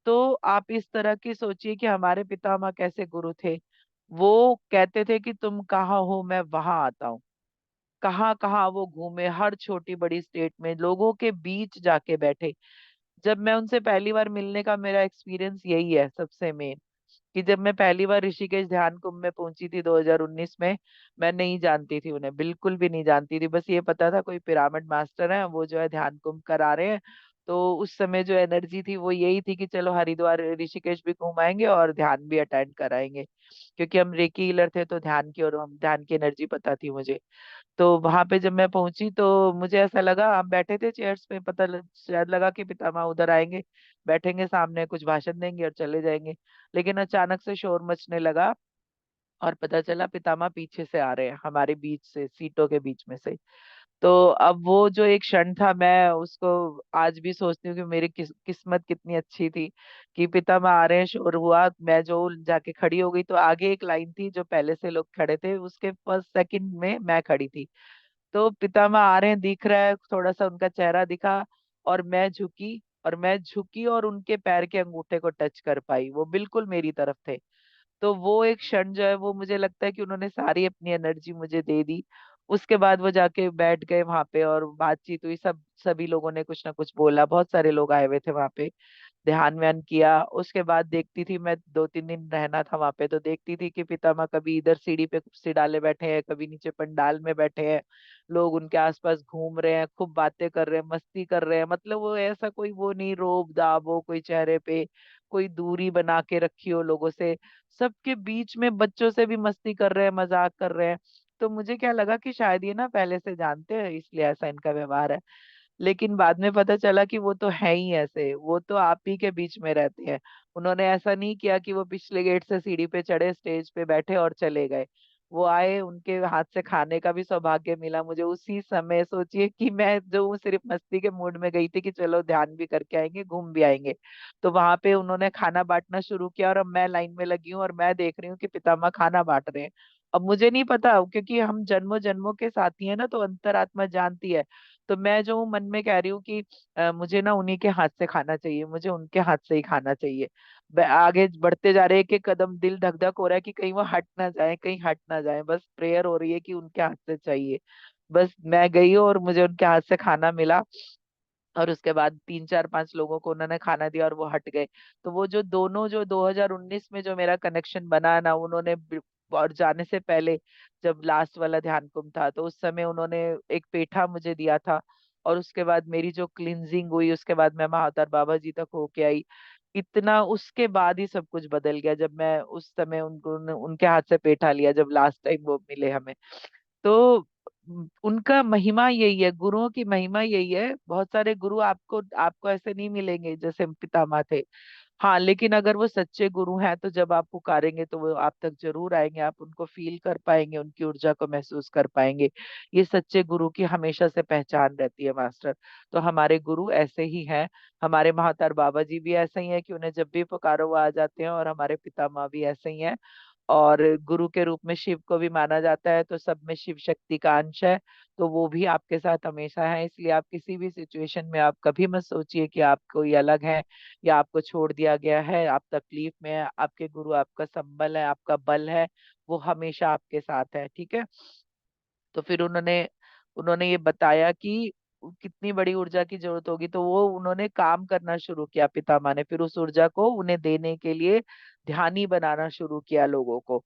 तो आप इस तरह की सोचिए कि हमारे पितामह कैसे गुरु थे। वो कहते थे कि तुम कहाँ हो, मैं वहां आता हूँ। कहाँ कहाँ वो घूमे, हर छोटी बड़ी स्टेट में लोगों के बीच जाके बैठे। जब मैं उनसे पहली बार मिलने का मेरा एक्सपीरियंस यही है सबसे मेन, कि जब मैं पहली बार ऋषिकेश ध्यान कुंभ में पहुंची थी 2019 में, मैं नहीं जानती थी उन्हें, बिल्कुल भी नहीं जानती थी। बस ये पता था कोई पिरामिड मास्टर है, वो जो है ध्यान कुंभ करा रहे हैं। तो उस समय जो एनर्जी थी वो यही थी कि चलो हरिद्वार ऋषिकेश भी घुमाएंगे और ध्यान भी अटेंड कराएंगे, क्योंकि हम रेकी हीलर थे, तो ध्यान की और हम ध्यान की एनर्जी पता थी मुझे। तो वहां पे जब मैं पहुंची, तो मुझे ऐसा लगा, हम बैठे थे चेयर्स पे, शायद लगा कि पितामह उधर आएंगे, बैठेंगे सामने, कुछ भाषण देंगे और चले जाएंगे। लेकिन अचानक से शोर मचने लगा, और पता चला पितामह पीछे से आ रहे हैं, हमारे बीच से, सीटों के बीच में से। तो अब वो जो एक क्षण था, मैं उसको आज भी सोचती हूँ कि मेरी किस्मत कितनी अच्छी थी, कि पितामह आ रहे हैं, शोर हुआ, मैं जो जाके खड़ी हो गई, तो आगे एक लाइन थी, जो पहले से लोग खड़े थे उसके फर्स्ट सेकंड में मैं खड़ी थी। तो पितामह आ रहे हैं, दिख रहा है, थोड़ा सा उनका चेहरा दिखा, और मैं झुकी और उनके पैर के अंगूठे को टच कर पाई, वो बिल्कुल मेरी तरफ थे। तो वो एक क्षण जो है, वो मुझे लगता है कि उन्होंने सारी अपनी एनर्जी मुझे दे दी। उसके बाद वो जाके बैठ गए वहां पे और बातचीत हुई, सब सभी लोगों ने कुछ ना कुछ बोला, बहुत सारे लोग आए हुए थे वहां पे, ध्यान व्यान किया। उसके बाद देखती थी मैं, 2-3 दिन रहना था वहां पे, तो देखती थी कि पितामह कभी इधर सीढ़ी पे कुर्सी डाले बैठे हैं, कभी नीचे पंडाल में बैठे हैं, लोग उनके आसपास घूम रहे हैं, खूब बातें कर रहे हैं, मस्ती कर रहे हैं। मतलब वो ऐसा कोई वो नहीं, रोब दाब हो कोई चेहरे पे, कोई दूरी बना के रखी हो लोगों से, सबके बीच में बच्चों से भी मस्ती कर रहे हैं, मजाक कर रहे हैं। तो मुझे क्या लगा कि शायद ये ना पहले से जानते हैं, इसलिए ऐसा इनका व्यवहार है। लेकिन बाद में पता चला कि वो तो है ही ऐसे, वो तो आप ही के बीच में रहते हैं। उन्होंने ऐसा नहीं किया कि वो पिछले गेट से सीढ़ी पे चढ़े, स्टेज पे बैठे और चले गए। वो आए, उनके हाथ से खाने का भी सौभाग्य मिला मुझे उसी समय। सोचिए कि मैं जो हूँ सिर्फ मस्ती के मूड में गई थी कि चलो ध्यान भी करके आएंगे, घूम भी आएंगे, तो वहां पे उन्होंने खाना बांटना शुरू किया और अब मैं लाइन में लगी हूँ और मैं देख रही हूँ कि पितामह खाना बांट रहे हैं। अब मुझे नहीं पता, क्योंकि हम जन्मों जन्मों के साथी हैं ना, तो अंतरात्मा जानती है। तो मैं जो हूँ मन में कह रही हूँ कि मुझे ना उन्हीं के हाथ से खाना चाहिए, मुझे उनके हाथ से ही खाना चाहिए। आगे बढ़ते जा रहे हैं, एक एक कदम दिल धक धक हो रहा है कि कहीं वो हट ना जाए, कहीं हट ना जाए, बस प्रेयर हो रही है कि उनके हाथ से चाहिए। बस मैं गई और मुझे उनके हाथ से खाना मिला। और उसके बाद 3-4-5 लोगों को उन्होंने खाना दिया और वो हट गए। तो वो जो दोनों, जो 2019 में जो मेरा कनेक्शन बना ना, उन्होंने और जाने से पहले जब लास्ट वाला ध्यान कुंभ था, तो उस समय उन्होंने एक पेठा मुझे दिया था। और उसके बाद मेरी जो क्लिनजिंग हुई, उसके बाद मैं महाअवतार बाबा जी तक होके आई। इतना उसके बाद ही सब कुछ बदल गया, जब मैं उस समय उनको उनके हाथ से पेठा लिया, जब लास्ट टाइम वो मिले हमें। तो उनका महिमा यही है, गुरुओं की महिमा यही है। बहुत सारे गुरु आपको आपको ऐसे नहीं मिलेंगे जैसे पितामह थे। हाँ, लेकिन अगर वो सच्चे गुरु हैं तो जब आप पुकारेंगे तो वो आप तक जरूर आएंगे, आप उनको फील कर पाएंगे, उनकी ऊर्जा को महसूस कर पाएंगे। ये सच्चे गुरु की हमेशा से पहचान रहती है मास्टर। तो हमारे गुरु ऐसे ही हैं। हमारे महातार बाबा जी भी ऐसे ही हैं कि उन्हें जब भी पुकारो वो आ जाते हैं, और हमारे पितामह भी ऐसे ही हैं। और गुरु के रूप में शिव को भी माना जाता है, तो सब में शिव शक्ति का अंश है। तो वो भी आपके साथ हमेशा है, इसलिए आप किसी भी सिचुएशन में आप कभी मत सोचिए कि आप कोई अलग है या आपको छोड़ दिया गया है, आप तकलीफ में है। आपके गुरु आपका संबल है, आपका बल है, वो हमेशा आपके साथ है। ठीक है। तो फिर उन्होंने उन्होंने ये बताया कि कितनी बड़ी ऊर्जा की जरूरत होगी, तो वो उन्होंने काम करना शुरू किया पितामह ने, फिर उस ऊर्जा को उन्हें देने के लिए ध्यानी बनाना शुरू किया लोगों को।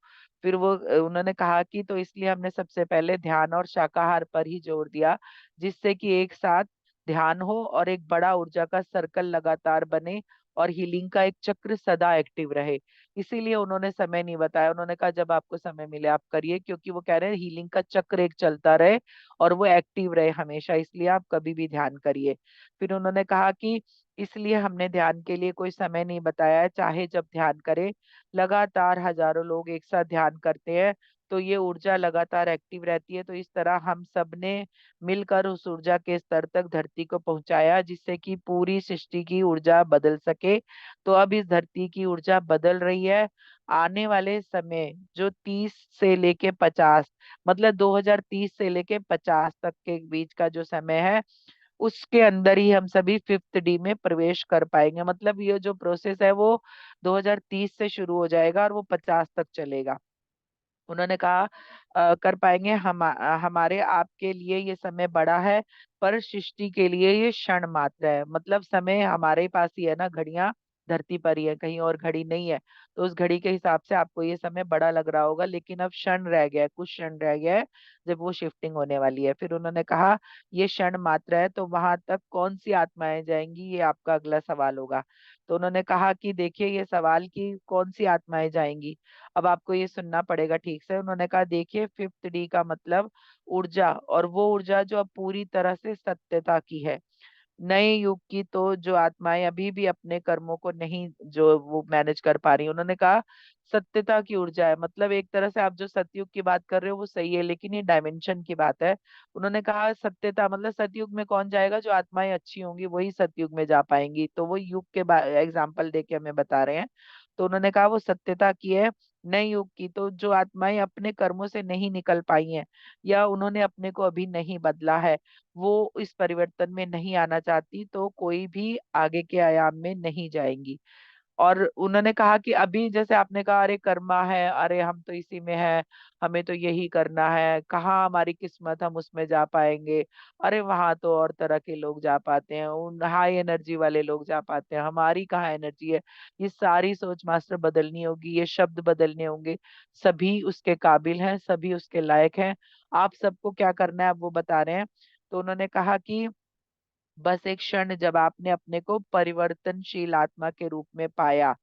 फिर वो उन्होंने कहा कि तो इसलिए हमने सबसे पहले ध्यान और शाकाहार पर ही जोर दिया, जिससे कि एक साथ ध्यान हो और एक बड़ा ऊर्जा का सर्कल लगातार बने, और हीलिंग का एक चक्र सदा एक्टिव रहे। इसीलिए उन्होंने समय नहीं बताया, उन्होंने कहा जब आपको समय मिले आप करिए, क्योंकि वो कह रहे हैं हीलिंग का चक्र एक चलता रहे और वो एक्टिव रहे हमेशा, इसलिए आप कभी भी ध्यान करिए। फिर उन्होंने कहा कि इसलिए हमने ध्यान के लिए कोई समय नहीं बताया है, चाहे जब ध्यान करें। लगातार हजारों लोग एक साथ ध्यान करते हैं तो ये ऊर्जा लगातार एक्टिव रहती है। तो इस तरह हम सब ने मिलकर उस ऊर्जा के स्तर तक धरती को पहुंचाया, जिससे कि पूरी सृष्टि की ऊर्जा बदल सके। तो अब इस धरती की ऊर्जा बदल रही है। आने वाले समय जो 30 से लेके 50, मतलब 2030 से लेके 50 तक के बीच का जो समय है, उसके अंदर ही हम सभी 5th डी में प्रवेश कर पाएंगे। मतलब ये जो प्रोसेस है वो 2030 से शुरू हो जाएगा और वो 50 तक चलेगा। उन्होंने कहा कर पाएंगे हम, हमारे आपके लिए ये समय बड़ा है, पर सृष्टि के लिए ये क्षण मात्र है। मतलब समय हमारे पास ही है ना, घड़ियां धरती पर ही है, कहीं और घड़ी नहीं है। तो उस घड़ी के हिसाब से आपको ये समय बड़ा लग रहा होगा, लेकिन अब क्षण रह गया है, कुछ क्षण रह गया है जब वो शिफ्टिंग होने वाली है। फिर उन्होंने कहा ये क्षण मात्र है, तो वहां तक कौन सी आत्माएं जाएंगी, ये आपका अगला सवाल होगा। तो उन्होंने कहा कि देखिए ये सवाल की कौन सी आत्माएं जाएंगी, अब आपको ये सुनना पड़ेगा ठीक से। उन्होंने कहा देखिए 5th डी का मतलब ऊर्जा, और वो ऊर्जा जो अब पूरी तरह से सत्यता की है। नए युग की तो जो आत्माएं अभी भी अपने कर्मों को नहीं जो वो मैनेज कर पा रही, उन्होंने कहा सत्यता की ऊर्जा है। मतलब एक तरह से आप जो सतयुग की बात कर रहे हो वो सही है, लेकिन ये डायमेंशन की बात है। उन्होंने कहा सत्यता मतलब सतयुग में कौन जाएगा, जो आत्माएं अच्छी होंगी वही सतयुग में जा पाएंगी। तो वो युग के एग्जाम्पल दे के हमें बता रहे हैं। तो उन्होंने कहा वो सत्यता की है। नए युग की तो जो आत्माएं अपने कर्मों से नहीं निकल पाई हैं, या उन्होंने अपने को अभी नहीं बदला है, वो इस परिवर्तन में नहीं आना चाहती, तो कोई भी आगे के आयाम में नहीं जाएंगी। और उन्होंने कहा कि अभी जैसे आपने कहा, अरे कर्मा है, अरे हम तो इसी में है, हमें तो यही करना है, कहाँ हमारी किस्मत, हम उसमें जा पाएंगे। अरे वहां तो और तरह के लोग जा पाते हैं, उन हाई एनर्जी वाले लोग जा पाते हैं, हमारी कहाँ एनर्जी है। ये सारी सोच मास्टर बदलनी होगी, ये शब्द बदलने होंगे। सभी उसके काबिल हैं, सभी उसके लायक हैं। आप सबको क्या करना है, आप वो बता रहे हैं। तो उन्होंने कहा कि बस एक क्षण जब आपने अपने को परिवर्तनशील आत्मा के रूप में पाया,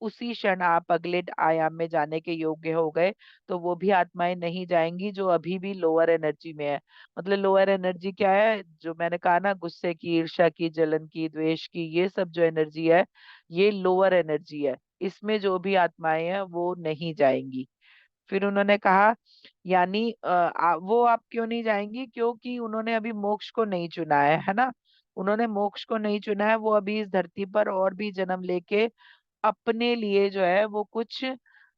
उसी क्षण आप अगले आयाम में जाने के योग्य हो गए। तो वो भी आत्माएं नहीं जाएंगी जो अभी भी लोअर एनर्जी में है। मतलब लोअर एनर्जी क्या है, जो मैंने कहा ना, गुस्से की, ईर्ष्या की, जलन की, द्वेष की, ये सब जो एनर्जी है, ये लोअर एनर्जी है। इसमें जो भी आत्माएं हैं वो नहीं जाएंगी। फिर उन्होंने कहा, यानी वो आप क्यों नहीं जाएंगी, क्योंकि उन्होंने अभी मोक्ष को नहीं चुना है ना। उन्होंने मोक्ष को नहीं चुना है, वो अभी इस धरती पर और भी जन्म लेके अपने लिए जो है वो कुछ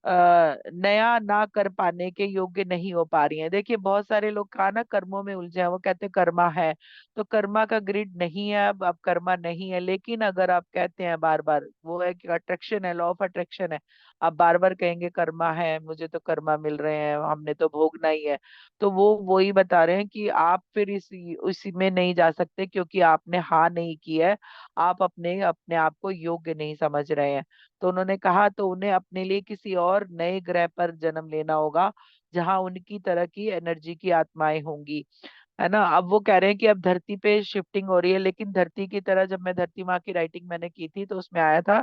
नया ना कर पाने के योग्य नहीं हो पा रही हैं। देखिए बहुत सारे लोग कहा ना, कर्मों में उलझे हैं, वो कहते हैं कर्मा है, तो कर्मा का ग्रिड नहीं है, अब कर्मा नहीं है। लेकिन अगर आप कहते हैं बार बार, वो है कि अट्रैक्शन है, लॉ ऑफ अट्रैक्शन है, आप बार बार कहेंगे कर्मा है, मुझे तो कर्मा मिल रहे हैं, हमने तो भोगना ही है, तो वो वही बता रहे हैं कि आप फिर इसी में नहीं जा सकते, क्योंकि आपने हाँ नहीं की है। आप अपने अपने आप को योग्य नहीं समझ रहे हैं। तो उन्होंने कहा, तो उन्हें अपने लिए किसी और नए ग्रह पर जन्म लेना होगा, जहां उनकी तरह की एनर्जी की आत्माएं होंगी, है ना। अब वो कह रहे हैं कि अब धरती पे शिफ्टिंग हो रही है, लेकिन धरती की तरह, जब मैं धरती माँ की राइटिंग मैंने की थी तो उसमें आया था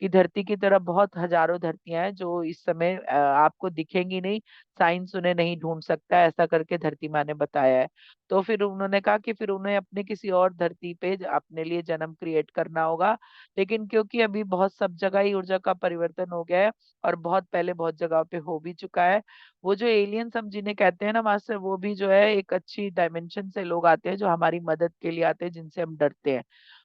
कि धरती की तरह बहुत हजारों धरतियां हैं जो इस समय आपको दिखेंगी नहीं, साइंस उन्हें नहीं ढूंढ सकता है, ऐसा करके धरती माँ ने बताया है। तो फिर उन्होंने कहा कि फिर उन्हें अपने किसी और धरती पे अपने लिए जन्म क्रिएट करना होगा। लेकिन क्योंकि अभी बहुत सब जगह ही ऊर्जा का परिवर्तन हो गया है, और बहुत पहले बहुत जगह पे हो भी चुका है। वो जो एलियंस हम जिन्हें कहते हैं ना मास्टर, वो भी जो है एक अच्छी डायमेंशन से लोग आते हैं जो हमारी मदद के लिए आते हैं, जिनसे हम डरते हैं।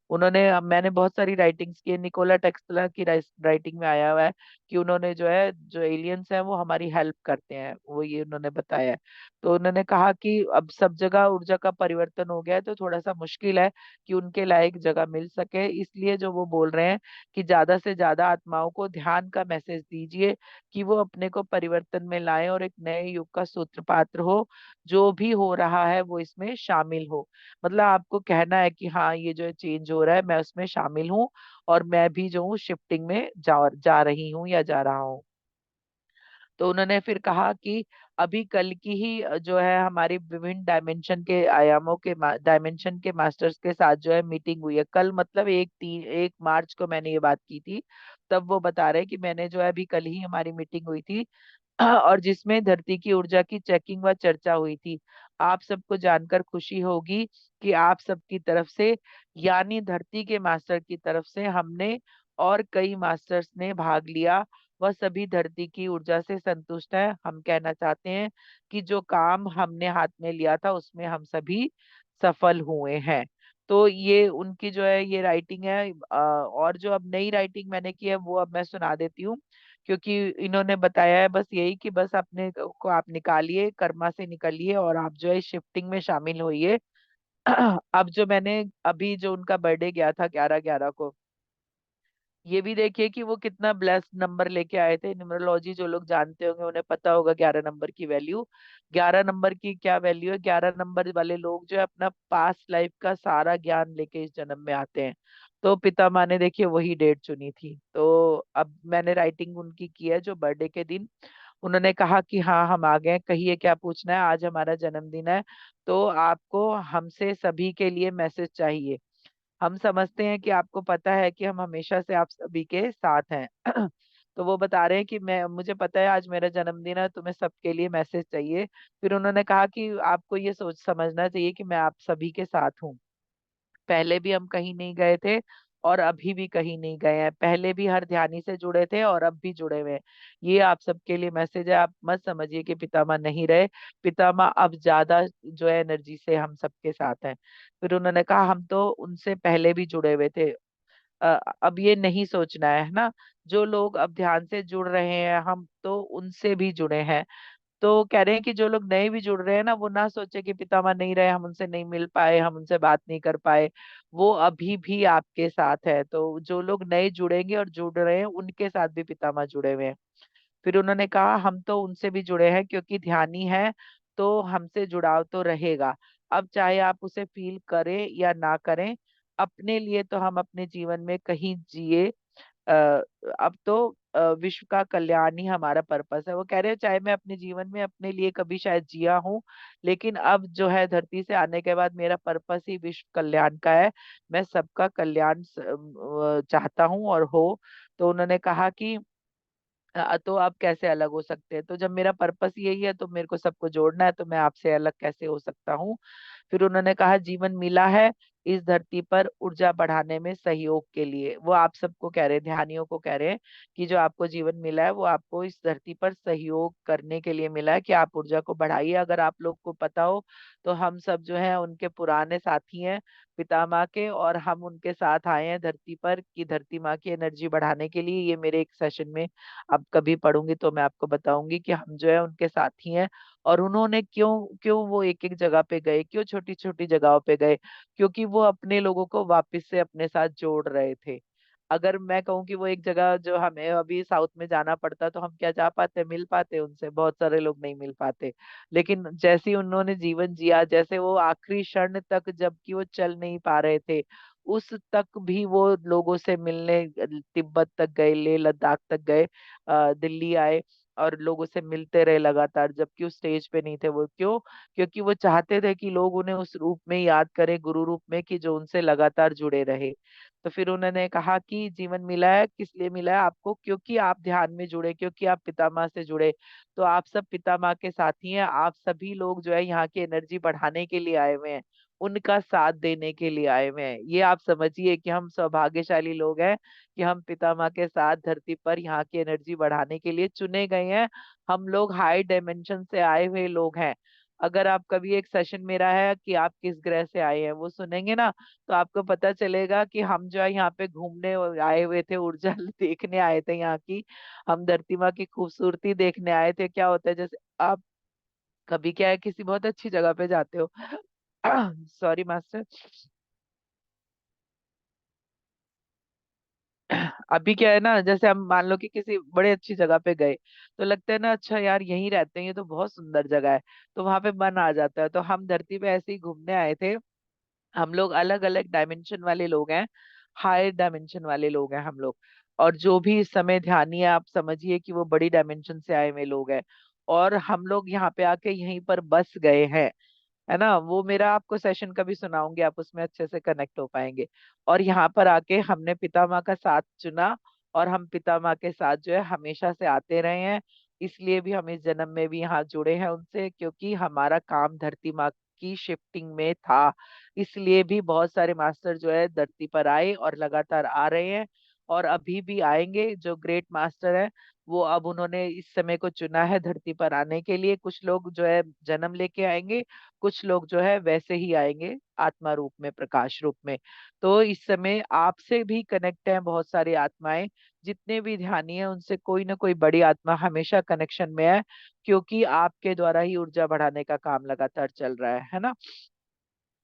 मैंने बहुत सारी राइटिंग्स की है, निकोला टेस्ला की राइटिंग में आया हुआ है कि उन्होंने जो है, जो एलियंस हैं वो हमारी हेल्प करते हैं, वो ये उन्होंने बताया है। तो उन्होंने कहा कि अब सब जगह ऊर्जा का परिवर्तन हो गया है, तो थोड़ा सा मुश्किल है कि उनके लायक जगह मिल सके, इसलिए जो वो बोल रहे हैं कि ज्यादा से ज्यादा आत्माओं को ध्यान का मैसेज दीजिए कि वो अपने को परिवर्तन में लाएं और एक नए युग का सूत्रपात्र हो, जो भी हो रहा है वो इसमें शामिल हो। मतलब आपको कहना है कि हाँ, ये जो चेंज हो रहा है मैं उसमें शामिल हूँ, और मैं भी जो हूँ शिफ्टिंग में जा जा रही हूँ या जा रहा हूँ। तो उन्होंने फिर कहा कि अभी कल की ही जो है हमारी विभिन्न डायमेंशन के आयामों के डायमेंशन के मास्टर्स के साथ जो है मीटिंग हुई है कल, मतलब 1 मार्च को मैंने ये बात की थी। तब वो बता रहे हैं कि मैंने जो है अभी कल ही हमारी मीटिंग हुई थी, और जिसमें धरती की ऊर्जा की चेकिंग व चर्चा हुई थी। आप सबको जानकर खुशी होगी कि आप सबकी तरफ से, यानी धरती के मास्टर की तरफ से, हमने और कई मास्टर्स ने भाग लिया। वह सभी धरती की ऊर्जा से संतुष्ट है। हम कहना चाहते हैं कि जो काम हमने हाथ में लिया था उसमें हम सभी सफल हुए हैं। तो ये उनकी जो है ये राइटिंग है। और जो अब नई राइटिंग मैंने की है वो अब मैं सुना देती हूँ, क्योंकि इन्होंने बताया है बस यही कि बस अपने को आप निकालिए, कर्मा से निकलिए, और आप जो है शिफ्टिंग में शामिल होइए। अब जो मैंने अभी जो उनका बर्थडे गया था 11/11 को, ये भी देखिए कि वो कितना ब्लेस्ड नंबर लेके आए थे। न्यूमरोलॉजी जो लोग जानते होंगे उन्हें पता होगा 11 नंबर की वैल्यू। 11 नंबर की क्या वैल्यू है, 11 नंबर वाले लोग जो है अपना पास्ट लाइफ का सारा ज्ञान लेके इस जन्म में आते हैं। तो पिता माँ ने देखिए वही डेट चुनी थी। तो अब मैंने राइटिंग उनकी की है जो बर्थडे के दिन। उन्होंने कहा कि हाँ हम आ गए, कहिए क्या पूछना है, आज हमारा जन्मदिन है, तो आपको हमसे सभी के लिए मैसेज चाहिए। हम समझते हैं कि आपको पता है कि हम हमेशा से आप सभी के साथ हैं। तो वो बता रहे हैं कि मैं मुझे पता है आज मेरा जन्मदिन है, तुम्हें सबके लिए मैसेज चाहिए। फिर उन्होंने कहा कि आपको ये सोच समझना चाहिए कि मैं आप सभी के साथ हूँ। पहले भी हम कहीं नहीं गए थे, और अभी भी कहीं नहीं गए हैं। पहले भी हर ध्यानी से जुड़े थे और अब भी जुड़े हुए हैं। ये आप सबके लिए मैसेज है। आप मत समझिए कि पितामह नहीं रहे, पितामह अब ज्यादा जो है एनर्जी से हम सबके साथ हैं। फिर उन्होंने कहा हम तो उनसे पहले भी जुड़े हुए थे। अब ये नहीं सोचना है ना, जो लोग अब ध्यान से जुड़ रहे हैं हम तो उनसे भी जुड़े हैं। तो कह रहे हैं कि जो लोग नए भी जुड़ रहे हैं ना, वो ना सोचे कि पितामह नहीं रहे, हम उनसे नहीं मिल पाए, हम उनसे बात नहीं कर पाए, वो अभी भी आपके साथ है। तो जो लोग नए जुड़ेंगे और जुड़ रहे हैं, उनके साथ भी पितामह जुड़े हुए हैं। फिर उन्होंने कहा हम तो उनसे भी जुड़े हैं, क्योंकि ध्यानी है तो हमसे जुड़ाव तो रहेगा। अब चाहे आप उसे फील करें या ना करें, अपने लिए तो हम अपने जीवन में कहीं जिए। अब तो विश्व का कल्याण ही हमारा पर्पस है। वो कह रहे हैं चाहे मैं अपने जीवन में अपने लिए कभी शायद जिया हूँ, लेकिन अब जो है धरती से आने के बाद मेरा पर्पस ही विश्व कल्याण का है। मैं सबका कल्याण चाहता हूँ और हो। तो उन्होंने कहा कि तो आप कैसे अलग हो सकते हैं? तो जब मेरा पर्पस यही है तो मेरे को सबको जोड़ना है, तो मैं आपसे अलग कैसे हो सकता हूँ? फिर उन्होंने कहा जीवन मिला है इस धरती पर ऊर्जा बढ़ाने में सहयोग के लिए। वो आप सबको कह रहे हैं, ध्यानियों को कह रहे हैं कि जो आपको जीवन मिला है वो आपको इस धरती पर सहयोग करने के लिए मिला है, कि आप ऊर्जा को बढ़ाइए। अगर आप लोग को पता हो तो हम सब जो है उनके पुराने साथी हैं पितामह के, और हम उनके साथ आए हैं धरती पर कि धरती माँ की एनर्जी बढ़ाने के लिए। ये मेरे एक सेशन में अब कभी पढ़ूंगी तो मैं आपको बताऊंगी कि हम जो है उनके साथी हैं। और उन्होंने क्यों क्यों वो एक एक जगह पे गए, क्यों छोटी छोटी जगहों पे गए? क्योंकि वो अपने लोगों को वापस से अपने साथ जोड़ रहे थे। अगर मैं कहूँ कि वो एक जगह जो हमें अभी साउथ में जाना पड़ता, तो हम क्या जा पाते, मिल पाते उनसे? बहुत सारे लोग नहीं मिल पाते। लेकिन जैसे ही उन्होंने जीवन जिया, जैसे वो आखिरी क्षण तक, जबकि वो चल नहीं पा रहे थे, उस तक भी वो लोगों से मिलने तिब्बत तक गए, लेह लद्दाख तक गए, दिल्ली आए और लोगों से मिलते रहे लगातार, जबकि उस स्टेज पे नहीं थे। वो क्यों? क्योंकि वो चाहते थे कि लोग उन्हें उस रूप में याद करें, गुरु रूप में, कि जो उनसे लगातार जुड़े रहे। तो फिर उन्होंने कहा कि जीवन मिला है, किस लिए मिला है आपको? क्योंकि आप ध्यान में जुड़े, क्योंकि आप पितामह से जुड़े। तो आप सब पितामह के साथी हैं। आप सभी लोग जो है यहाँ की एनर्जी बढ़ाने के लिए आए हुए हैं, उनका साथ देने के लिए आए हुए हैं। ये आप समझिए कि हम सौभाग्यशाली लोग हैं कि हम पितामह के साथ धरती पर यहाँ की एनर्जी बढ़ाने के लिए चुने गए हैं। हम लोग हाई डायमेंशन से आए हुए लोग हैं। अगर आप कभी एक सेशन मेरा है कि आप किस ग्रह से आए हैं वो सुनेंगे ना, तो आपको पता चलेगा कि हम जो है यहाँ पे घूमने आए हुए थे, ऊर्जा देखने आए थे यहाँ की। हम धरती माँ की खूबसूरती देखने आए थे। क्या होता है, जैसे आप कभी क्या है किसी बहुत अच्छी जगह पे जाते हो, सॉरी मास्टर, अभी क्या है ना, जैसे हम मान लो कि किसी बड़े अच्छी जगह पे गए, तो लगता है ना अच्छा यार यहीं रहते हैं, ये तो बहुत सुंदर जगह है, तो वहां पे मन आ जाता है। तो हम धरती पे ऐसे ही घूमने आए थे। हम लोग अलग अलग डायमेंशन वाले लोग हैं, हायर डायमेंशन वाले लोग हैं हम लोग। और जो भी इस समय ध्यानी है, आप समझिए कि वो बड़ी डायमेंशन से आए हुए लोग हैं। और हम लोग यहाँ पे आके यहीं पर बस गए हैं, है ना। वो मेरा आपको सेशन कभी सुनाऊंगी, आप उसमें अच्छे से कनेक्ट हो पाएंगे। और यहाँ पर आके हमने पितामह का साथ चुना, और हम पितामह के साथ जो है हमेशा से आते रहे हैं। इसलिए भी हम इस जन्म में भी यहाँ जुड़े हैं उनसे, क्योंकि हमारा काम धरती माँ की शिफ्टिंग में था। इसलिए भी बहुत सारे मास्टर जो है धरती पर आए और लगातार आ रहे हैं, और अभी भी आएंगे। जो ग्रेट मास्टर है, वो अब उन्होंने इस समय को चुना है धरती पर आने के लिए। कुछ लोग जो है जन्म लेके आएंगे, कुछ लोग जो है वैसे ही आएंगे आत्मा रूप में, प्रकाश रूप में। तो इस समय आपसे भी कनेक्ट हैं बहुत सारी आत्माएं। जितने भी ध्यानी हैं उनसे कोई ना कोई बड़ी आत्मा हमेशा कनेक्शन में है, क्योंकि आपके द्वारा ही ऊर्जा बढ़ाने का काम लगातार चल रहा है ना।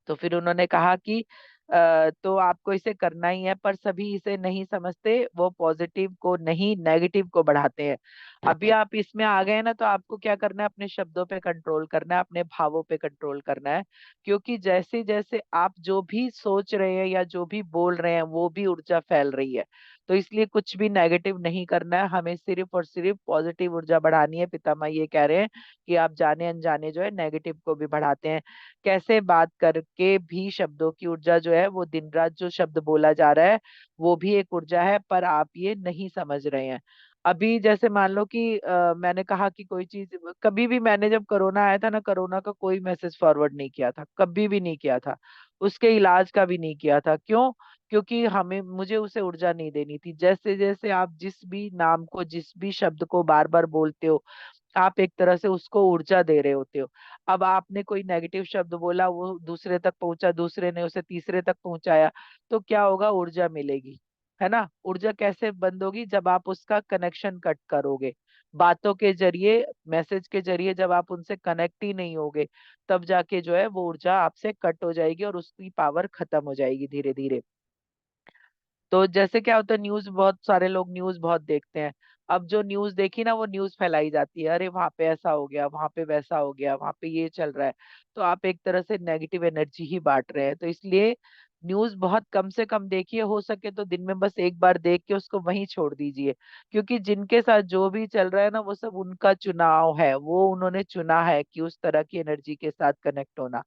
तो फिर उन्होंने कहा कि तो आपको इसे करना ही है, पर सभी इसे नहीं समझते, वो पॉजिटिव को नहीं, नेगेटिव को बढ़ाते हैं। अभी आप इसमें आ गए ना, तो आपको क्या करना है, अपने शब्दों पे कंट्रोल करना है, अपने भावों पे कंट्रोल करना है। क्योंकि जैसे जैसे आप जो भी सोच रहे हैं या जो भी बोल रहे हैं, वो भी ऊर्जा फैल रही है। तो इसलिए कुछ भी नेगेटिव नहीं करना है, हमें सिर्फ और सिर्फ पॉजिटिव ऊर्जा बढ़ानी है। पितामह ये कह रहे हैं कि आप जाने अनजाने जो है नेगेटिव को भी बढ़ाते हैं। कैसे? बात करके भी शब्दों की ऊर्जा जो है, वो दिन रात जो शब्द बोला जा रहा है, वो भी एक ऊर्जा है, पर आप ये नहीं समझ रहे हैं। अभी जैसे मान लो कि मैंने कहा कि कोई चीज, कभी भी मैंने जब कोरोना आया था ना, कोरोना का कोई मैसेज फॉरवर्ड नहीं किया था, कभी भी नहीं किया था। उसके इलाज का भी नहीं किया था। क्यों? क्योंकि हमें मुझे उसे ऊर्जा नहीं देनी थी। जैसे जैसे आप जिस भी नाम को, जिस भी शब्द को बार बार बोलते हो, आप एक तरह से उसको ऊर्जा दे रहे होते हो। अब आपने कोई नेगेटिव शब्द बोला, वो दूसरे तक पहुंचा, दूसरे ने उसे तीसरे तक पहुंचाया, तो क्या होगा? ऊर्जा मिलेगी, है ना। ऊर्जा कैसे बंद होगी? जब आप उसका कनेक्शन कट करोगे। बातों के जरिए, मैसेज के जरिए जब आप उनसे कनेक्ट ही नहीं होगे, तब जाके जो है वो ऊर्जा आपसे कट हो जाएगी और उसकी पावर खत्म हो जाएगी धीरे धीरे। तो जैसे क्या होता है, न्यूज, बहुत सारे लोग न्यूज बहुत देखते हैं। अब जो न्यूज देखी ना, वो न्यूज फैलाई जाती है, अरे वहां पे ऐसा हो गया, वहां पे वैसा हो गया, वहां पे ये चल रहा है। तो आप एक तरह से नेगेटिव एनर्जी ही बांट रहे हैं। तो इसलिए न्यूज बहुत कम से कम देखिए, हो सके तो दिन में बस एक बार देख के उसको वहीं छोड़ दीजिए। क्योंकि जिनके साथ जो भी चल रहा है ना, वो सब उनका चुनाव है, वो उन्होंने चुना है कि उस तरह की एनर्जी के साथ कनेक्ट होना।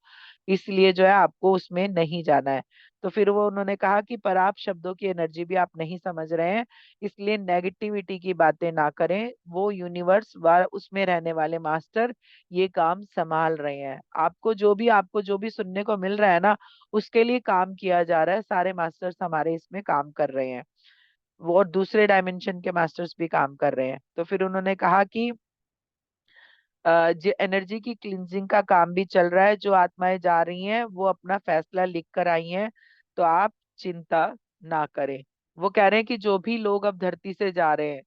इसलिए जो है आपको उसमें नहीं जाना है। तो फिर वो उन्होंने कहा कि पर आप शब्दों की एनर्जी भी आप नहीं समझ रहे हैं, इसलिए नेगेटिविटी की बातें ना करें, वो यूनिवर्स व उसमें रहने वाले मास्टर ये काम संभाल रहे हैं। आपको जो भी सुनने को मिल रहा है ना, उसके लिए काम किया जा रहा है, सारे मास्टर्स हमारे इसमें काम कर रहे हैं। वो और दूसरे डायमेंशन के मास्टर्स भी काम कर रहे हैं। तो फिर उन्होंने कहा कि जो एनर्जी की क्लिनजिंग का काम भी चल रहा है, जो आत्माएं जा रही हैं वो अपना फैसला लिख कर आई हैं, तो आप चिंता ना करें। वो कह रहे हैं कि जो भी लोग अब धरती से जा रहे हैं,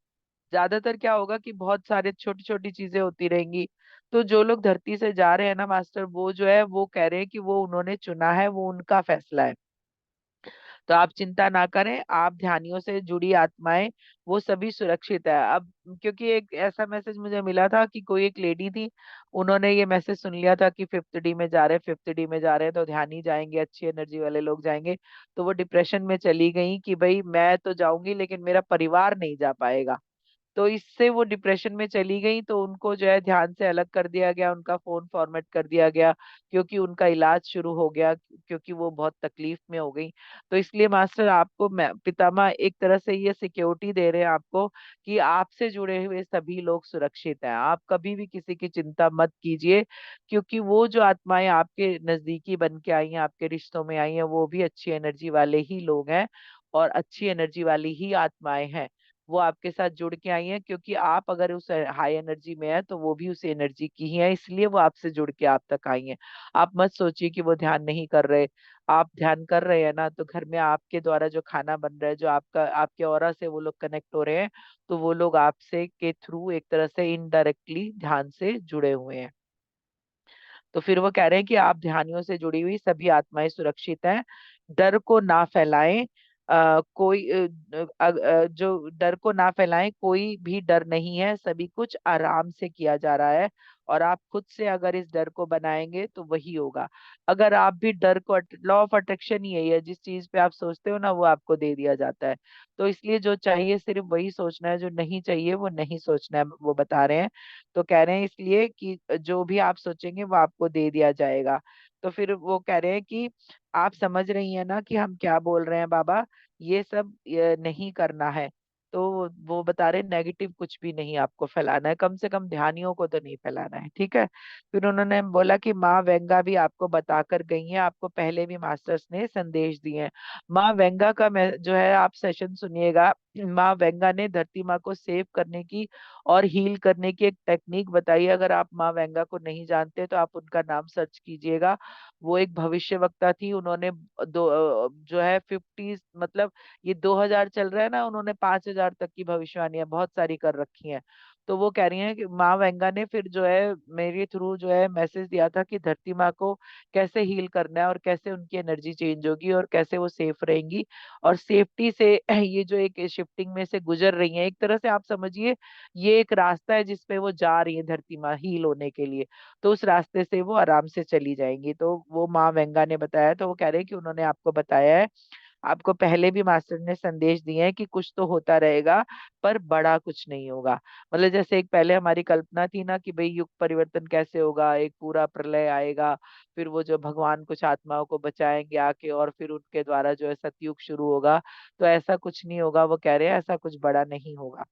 ज्यादातर क्या होगा कि बहुत सारे छोटी छोटी चीजें होती रहेंगी। तो जो लोग धरती से जा रहे हैं ना मास्टर, वो जो है वो कह रहे हैं कि वो उन्होंने चुना है, वो उनका फैसला है। तो आप चिंता ना करें, आप ध्यानियों से जुड़ी आत्माएं वो सभी सुरक्षित है अब। क्योंकि एक ऐसा मैसेज मुझे मिला था कि कोई एक लेडी थी, उन्होंने ये मैसेज सुन लिया था कि फिफ्थ डी में जा रहे हैं, फिफ्थ डी में जा रहे हैं, तो ध्यान ही जाएंगे, अच्छी एनर्जी वाले लोग जाएंगे। तो वो डिप्रेशन में चली गई कि भाई मैं तो जाऊंगी लेकिन मेरा परिवार नहीं जा पाएगा। तो इससे वो डिप्रेशन में चली गई, तो उनको जो है ध्यान से अलग कर दिया गया, उनका फोन फॉर्मेट कर दिया गया, क्योंकि उनका इलाज शुरू हो गया, क्योंकि वो बहुत तकलीफ में हो गई। तो इसलिए मास्टर आपको, पितामह एक तरह से ये सिक्योरिटी दे रहे हैं आपको कि आपसे जुड़े हुए सभी लोग सुरक्षित हैं, आप कभी भी किसी की चिंता मत कीजिए। क्योंकि वो जो आत्माएं आपके नजदीकी बन के आई हैं, आपके रिश्तों में आई हैं, वो भी अच्छी एनर्जी वाले ही लोग हैं और अच्छी एनर्जी वाली ही आत्माएं हैं। वो आपके साथ जुड़ के आई हैं, क्योंकि आप अगर उस हाई एनर्जी में है तो वो भी उस एनर्जी की ही है, इसलिए वो आपसे जुड़ के आप तक आई हैं। आप मत सोचिए कि वो ध्यान नहीं कर रहे। आप ध्यान कर रहे हैं ना, तो घर में आपके द्वारा जो खाना बन रहा है, जो आपका आपके ऑरा से वो लोग कनेक्ट हो रहे हैं, तो वो लोग आपसे के थ्रू एक तरह से इनडायरेक्टली ध्यान से जुड़े हुए हैं। तो फिर वो कह रहे हैं कि आप ध्यानियों से जुड़ी हुई सभी आत्माएं सुरक्षित हैं, डर को ना फैलाएं। जो डर को ना फैलाएं, कोई भी डर नहीं है, सभी कुछ आराम से किया जा रहा है। और आप खुद से अगर इस डर को बनाएंगे तो वही होगा। अगर आप भी डर को, लॉ ऑफ अट्रैक्शन ही यही है, जिस चीज पे आप सोचते हो ना, वो आपको दे दिया जाता है। तो इसलिए जो चाहिए सिर्फ वही सोचना है, जो नहीं चाहिए वो नहीं सोचना है, वो बता रहे हैं। तो कह रहे हैं इसलिए कि जो भी आप सोचेंगे वो आपको दे दिया जाएगा। तो फिर वो कह रहे हैं कि आप समझ रही हैं ना कि हम क्या बोल रहे हैं बाबा, ये नहीं करना है। तो वो बता रहे नेगेटिव कुछ भी नहीं आपको फैलाना है, कम से कम ध्यानियों को तो नहीं फैलाना है, ठीक है। फिर उन्होंने बोला कि माँ वेंगा भी आपको बताकर गई हैं, आपको पहले भी मास्टर्स ने संदेश दिए हैं। माँ वेंगा का जो है आप सेशन सुनिएगा। माँ वेंगा ने धरती माँ को सेव करने की और हील करने की एक टेक्निक बताई है। अगर आप माँ वेंगा को नहीं जानते तो आप उनका नाम सर्च कीजिएगा। वो एक भविष्यवक्ता थी। उन्होंने जो है 50, मतलब ये 2000 चल रहा है ना, उन्होंने 5000 तक की भविष्यवाणियां बहुत सारी कर रखी हैं। तो वो कह रही हैं कि माँ वेंगा ने फिर जो है मेरे थ्रू जो है मैसेज दिया था कि धरती माँ को कैसे हील करना है और कैसे उनकी एनर्जी चेंज होगी और कैसे वो सेफ रहेंगी और सेफ्टी से ये जो एक शिफ्टिंग में से गुजर रही है, एक तरह से आप समझिए ये एक रास्ता है जिसपे वो जा रही है धरती माँ हील होने के लिए। तो उस रास्ते से वो आराम से चली जाएंगी। तो वो माँ वेंगा ने बताया, तो वो कह रहे हैं कि उन्होंने आपको बताया है, आपको पहले भी मास्टर ने संदेश दिए हैं कि कुछ तो होता रहेगा पर बड़ा कुछ नहीं होगा। मतलब जैसे एक पहले हमारी कल्पना थी ना कि भाई युग परिवर्तन कैसे होगा, एक पूरा प्रलय आएगा, फिर वो जो भगवान कुछ आत्माओं को बचाएंगे आके और फिर उनके द्वारा जो है सतयुग शुरू होगा। तो ऐसा कुछ नहीं होगा, वो कह रहे हैं ऐसा कुछ बड़ा नहीं होगा।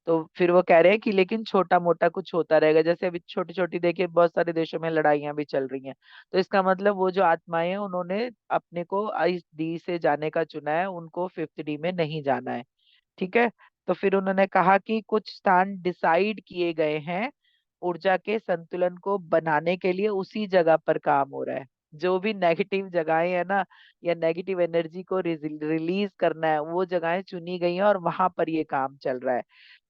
तो फिर वो कह रहे हैं कि लेकिन छोटा मोटा कुछ होता रहेगा, जैसे अभी छोटी छोटी देखिए बहुत सारे देशों में लड़ाइयां भी चल रही हैं। तो इसका मतलब वो जो आत्माएं हैं उन्होंने अपने को इस डी से जाने का चुना है, उनको फिफ्थ डी में नहीं जाना है, ठीक है। तो फिर उन्होंने कहा कि कुछ स्थान डिसाइड किए गए हैं, ऊर्जा के संतुलन को बनाने के लिए उसी जगह पर काम हो रहा है। जो भी नेगेटिव जगहें है ना, या नेगेटिव एनर्जी को रिलीज करना है, वो जगहें चुनी गई हैं और वहां पर ये काम चल रहा है।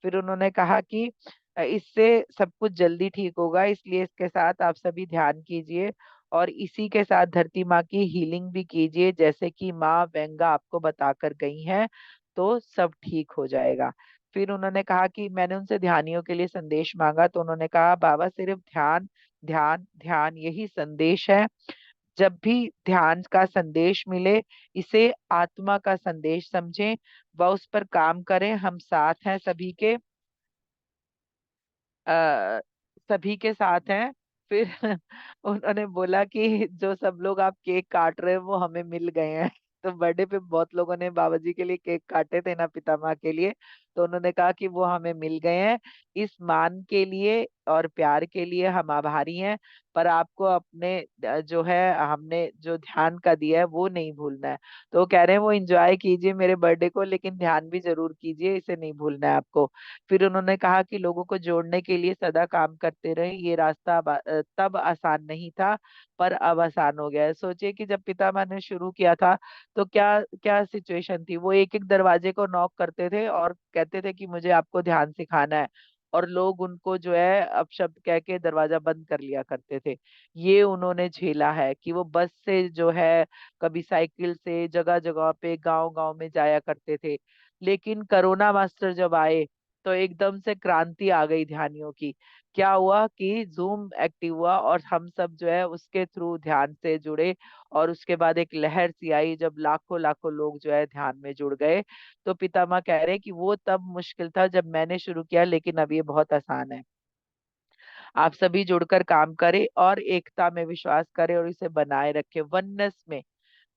फिर उन्होंने कहा कि इससे सब कुछ जल्दी ठीक होगा, इसलिए इसके साथ आप सभी ध्यान कीजिए और इसी के साथ धरती माँ की हीलिंग भी कीजिए, जैसे कि माँ वेंगा आपको बताकर गई हैं, तो सब ठीक हो जाएगा। फिर उन्होंने कहा कि मैंने उनसे ध्यानियों के लिए संदेश मांगा, तो उन्होंने कहा बाबा सिर्फ ध्यान ध्यान ध्यान यही संदेश है। जब भी ध्यान का संदेश मिले, इसे आत्मा का संदेश समझें व उस पर काम करें। हम साथ हैं सभी के, आ, सभी के साथ हैं। फिर उन्होंने बोला कि जो सब लोग आप केक काट रहे हैं वो हमें मिल गए हैं। तो बर्थडे पे बहुत लोगों ने बाबा जी के लिए केक काटे थे ना, पितामह के लिए। तो उन्होंने कहा कि वो हमें मिल गए हैं। इस मान के लिए और प्यार के लिए हम आभारी हैं। पर आपको अपने जो है, हमने जो ध्यान का दिया है वो नहीं भूलना है। तो वो कह रहे हैं वो एंजॉय कीजिए मेरे बर्थडे को, लेकिन ध्यान भी जरूर कीजिए, इसे नहीं भूलना है आपको। फिर उन्होंने कहा कि लोगों को जोड़ने के लिए सदा काम करते रहे, ये रास्ता तब आसान नहीं था, पर अब आसान हो गया है। सोचिए कि जब पितामह ने शुरू किया था, तो क्या क्या सिचुएशन थी। वो एक एक दरवाजे को नॉक करते थे और कहते थे कि मुझे आपको ध्यान सिखाना है, और लोग उनको जो है अपशब्द कह के दरवाजा बंद कर लिया करते थे। ये उन्होंने झेला है कि वो बस से जो है, कभी साइकिल से जगह जगह पे गांव गांव में जाया करते थे। लेकिन कोरोना मास्टर जब आए, तो एकदम से क्रांति आ गई ध्यानियों की। क्या हुआ कि जूम एक्टिव हुआ और हम सब जो है उसके थ्रू ध्यान से जुड़े, और उसके बाद एक लहर सी आई जब लाखों लाखों लोग जो है ध्यान में जुड़ गए। तो पितामह कह रहे हैं कि वो तब मुश्किल था जब मैंने शुरू किया, लेकिन अब ये बहुत आसान है। आप सभी जुड़कर काम करें और एकता में विश्वास करें और इसे बनाए रखें, वननेस में।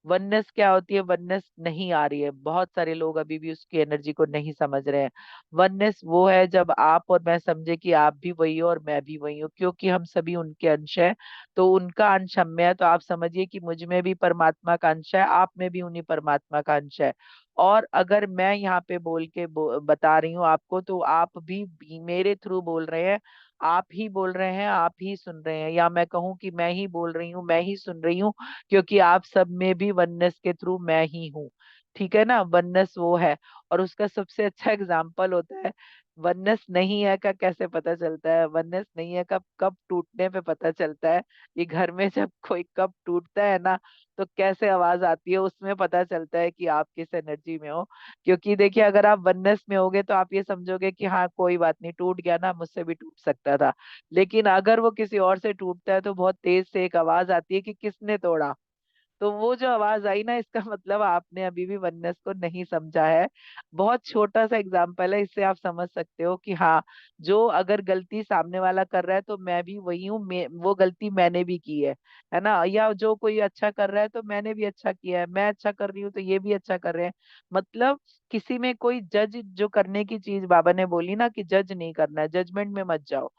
वननेस क्या होती है? वननेस नहीं आ रही है, बहुत सारे लोग अभी भी उसकी एनर्जी को नहीं समझ रहे हैं। वननेस वो है जब आप और मैं समझे कि आप भी वही हो और मैं भी वही हूँ, क्योंकि हम सभी उनके अंश हैं। तो उनका अंश हम में है, तो आप समझिए कि मुझ में भी परमात्मा का अंश है, आप में भी उन्हीं परमात्मा का अंश है। और अगर मैं यहाँ पे बोल के बता रही हूँ आपको, तो आप भी मेरे थ्रू बोल रहे हैं। आप ही बोल रहे हैं, आप ही सुन रहे हैं, या मैं कहूँ कि मैं ही बोल रही हूँ, मैं ही सुन रही हूँ, क्योंकि आप सब में भी वननेस के थ्रू मैं ही हूँ। ठीक है ना? वननेस वो है। और उसका सबसे अच्छा एग्जाम्पल होता है, वननेस नहीं है का कैसे पता चलता है? वननेस नहीं है का कब टूटने पे पता चलता है। ये घर में जब कोई कप टूटता है ना, तो कैसे आवाज आती है, उसमें पता चलता है कि आप किस एनर्जी में हो। क्योंकि देखिए, अगर आप वननेस में होगे तो आप ये समझोगे कि हाँ कोई बात नहीं, टूट गया ना, मुझसे भी टूट सकता था। लेकिन अगर वो किसी और से टूटता है, तो बहुत तेज से एक आवाज आती है कि किसने तोड़ा। तो वो जो आवाज आई ना, इसका मतलब आपने अभी भी वननेस को नहीं समझा है। बहुत छोटा सा एग्जाम्पल है, इससे आप समझ सकते हो कि हाँ, जो अगर गलती सामने वाला कर रहा है तो मैं भी वही हूँ, वो गलती मैंने भी की है ना? या जो कोई अच्छा कर रहा है तो मैंने भी अच्छा किया है, मैं अच्छा कर रही हूँ तो ये भी अच्छा कर रहे हैं। मतलब किसी में कोई जज जो करने की चीज बाबा ने बोली ना, कि जज नहीं करना है, जजमेंट में मत जाओ।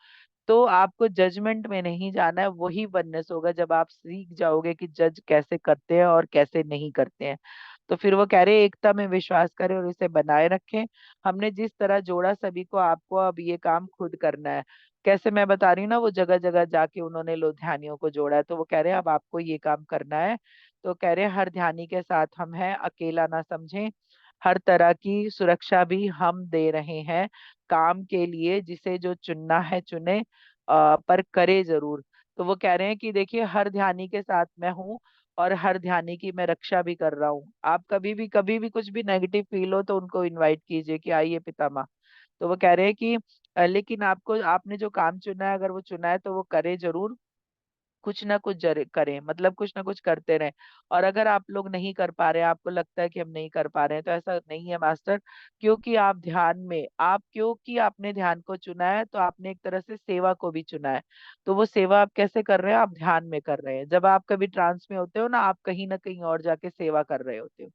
तो आपको जजमेंट में नहीं जाना है, वही वननेस होगा जब आप सीख जाओगे कि जज कैसे करते हैं और कैसे नहीं करते हैं। तो फिर वो कह रहे हैं एकता में विश्वास करें और इसे बनाए रखें। हमने जिस तरह जोड़ा सभी को, आपको अब ये काम खुद करना है। कैसे मैं बता रही हूँ ना, वो जगह जगह जाके उन्होंने लो ध्यानियों को जोड़ा है, तो वो कह रहे हैं अब आपको ये काम करना है। तो कह रहे हैं हर ध्यानी के साथ हम हैं, अकेला ना समझें। हर तरह की सुरक्षा भी हम दे रहे हैं काम के लिए, जिसे जो चुनना है चुने, पर करे जरूर। तो वो कह रहे हैं कि देखिए, हर ध्यानी के साथ मैं हूँ और हर ध्यानी की मैं रक्षा भी कर रहा हूँ। आप कभी भी कुछ भी नेगेटिव फील हो तो उनको इनवाइट कीजिए कि आइए पितामह। तो वो कह रहे हैं कि लेकिन आपको, आपने जो काम चुना है, अगर वो चुना है तो वो करे जरूर। कुछ ना कुछ करें, मतलब कुछ ना कुछ करते रहें। और अगर आप लोग नहीं कर पा रहे हैं, आपको लगता है कि हम नहीं कर पा रहे हैं, तो ऐसा नहीं है मास्टर। क्योंकि आप ध्यान में, आप क्योंकि आपने ध्यान को चुना है, तो आपने एक तरह से सेवा को भी चुना है। तो वो सेवा आप कैसे कर रहे हैं? आप ध्यान में कर रहे हैं। जब आप कभी ट्रांस में होते हो ना, आप कहीं ना कहीं और जाके सेवा कर रहे होते हो।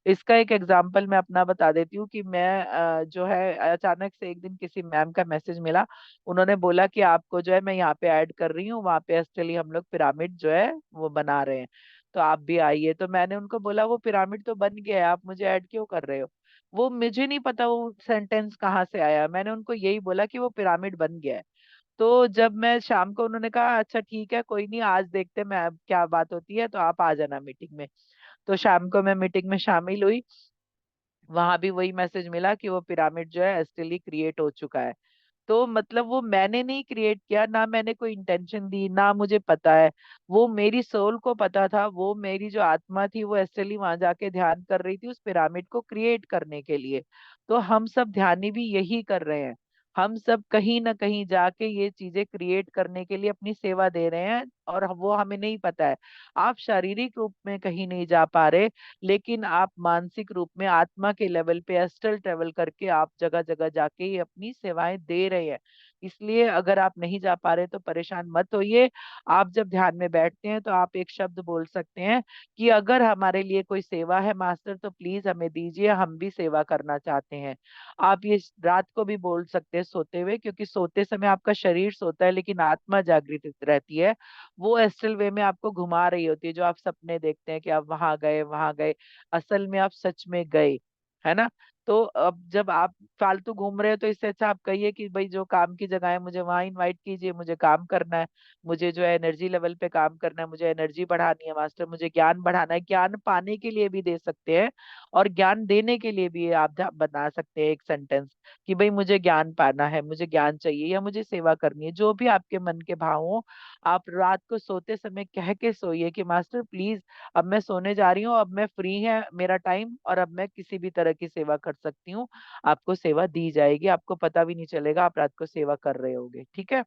इसका एक एग्जाम्पल मैं अपना बता देती हूँ कि मैं जो है, अचानक से एक दिन किसी मैम का मैसेज मिला। उन्होंने बोला कि आपको जो है मैं यहाँ पे ऐड कर रही हूँ, वहाँ पे एक्चुअली हम लोग पिरामिड जो है वो बना रहे हैं, तो आप भी आइए। तो मैंने उनको बोला वो पिरामिड तो बन गया है, आप मुझे ऐड क्यों कर रहे हो? वो मुझे नहीं पता वो सेंटेंस कहाँ से आया, मैंने उनको यही बोला कि वो पिरामिड बन गया है। तो जब मैं शाम को, उन्होंने कहा अच्छा ठीक है कोई नहीं, आज देखते हैं मैं अब क्या बात होती है, तो आप आ जाना मीटिंग में। तो शाम को मैं मीटिंग में शामिल हुई। वहां भी वही मैसेज मिला कि वो पिरामिड जो है एस्टली क्रिएट हो चुका है। तो मतलब वो मैंने नहीं क्रिएट किया, ना मैंने कोई इंटेंशन दी, ना मुझे पता है। वो मेरी सोल को पता था, वो मेरी जो आत्मा थी वो एक्चुअली वहां जाके ध्यान कर रही थी उस पिरामिड को क्रिएट करने के लिए। तो हम सब ध्यानी भी यही कर रहे हैं। हम सब कहीं ना कहीं जाके ये चीजें क्रिएट करने के लिए अपनी सेवा दे रहे हैं, और वो हमें नहीं पता है। आप शारीरिक रूप में कहीं नहीं जा पा रहे, लेकिन आप मानसिक रूप में आत्मा के लेवल पे एस्ट्रल ट्रेवल करके आप जगह जगह जाके ये अपनी सेवाएं दे रहे हैं। इसलिए अगर आप नहीं जा पा रहे तो परेशान मत होइए। आप जब ध्यान में बैठते हैं तो आप एक शब्द बोल सकते हैं कि अगर हमारे लिए कोई सेवा है मास्टर तो प्लीज हमें दीजिए, हम भी सेवा करना चाहते हैं। आप ये रात को भी बोल सकते हैं सोते हुए, क्योंकि सोते समय आपका शरीर सोता है लेकिन आत्मा जागृत रहती है। वो एस्ट्रल वे में आपको घुमा रही होती है, जो आप सपने देखते हैं कि आप वहां गए वहां गए, असल में आप सच में गए, है ना। तो अब जब आप फालतू घूम रहे हो तो इससे अच्छा आप कहिए कि भाई जो काम की जगह है मुझे वहां इनवाइट कीजिए, मुझे काम करना है। मुझे जो है एनर्जी लेवल पे काम करना है, मुझे एनर्जी बढ़ानी है मास्टर, मुझे ज्ञान बढ़ाना है। ज्ञान पाने के लिए भी दे सकते हैं, और ज्ञान देने के लिए भी आप बना सकते हैं एक सेंटेंस कि भाई मुझे ज्ञान पाना है, मुझे ज्ञान चाहिए, या मुझे सेवा करनी है। जो भी आपके मन के भाव हो, आप रात को सोते समय कह के सोइए कि मास्टर प्लीज अब मैं सोने जा रही हूँ, अब मैं फ्री है मेरा टाइम, और अब मैं किसी भी तरह की सेवा कर सकती हूँ। आपको सेवा दी जाएगी, आपको पता भी नहीं चलेगा आप रात को सेवा कर रहे होगे, ठीक है।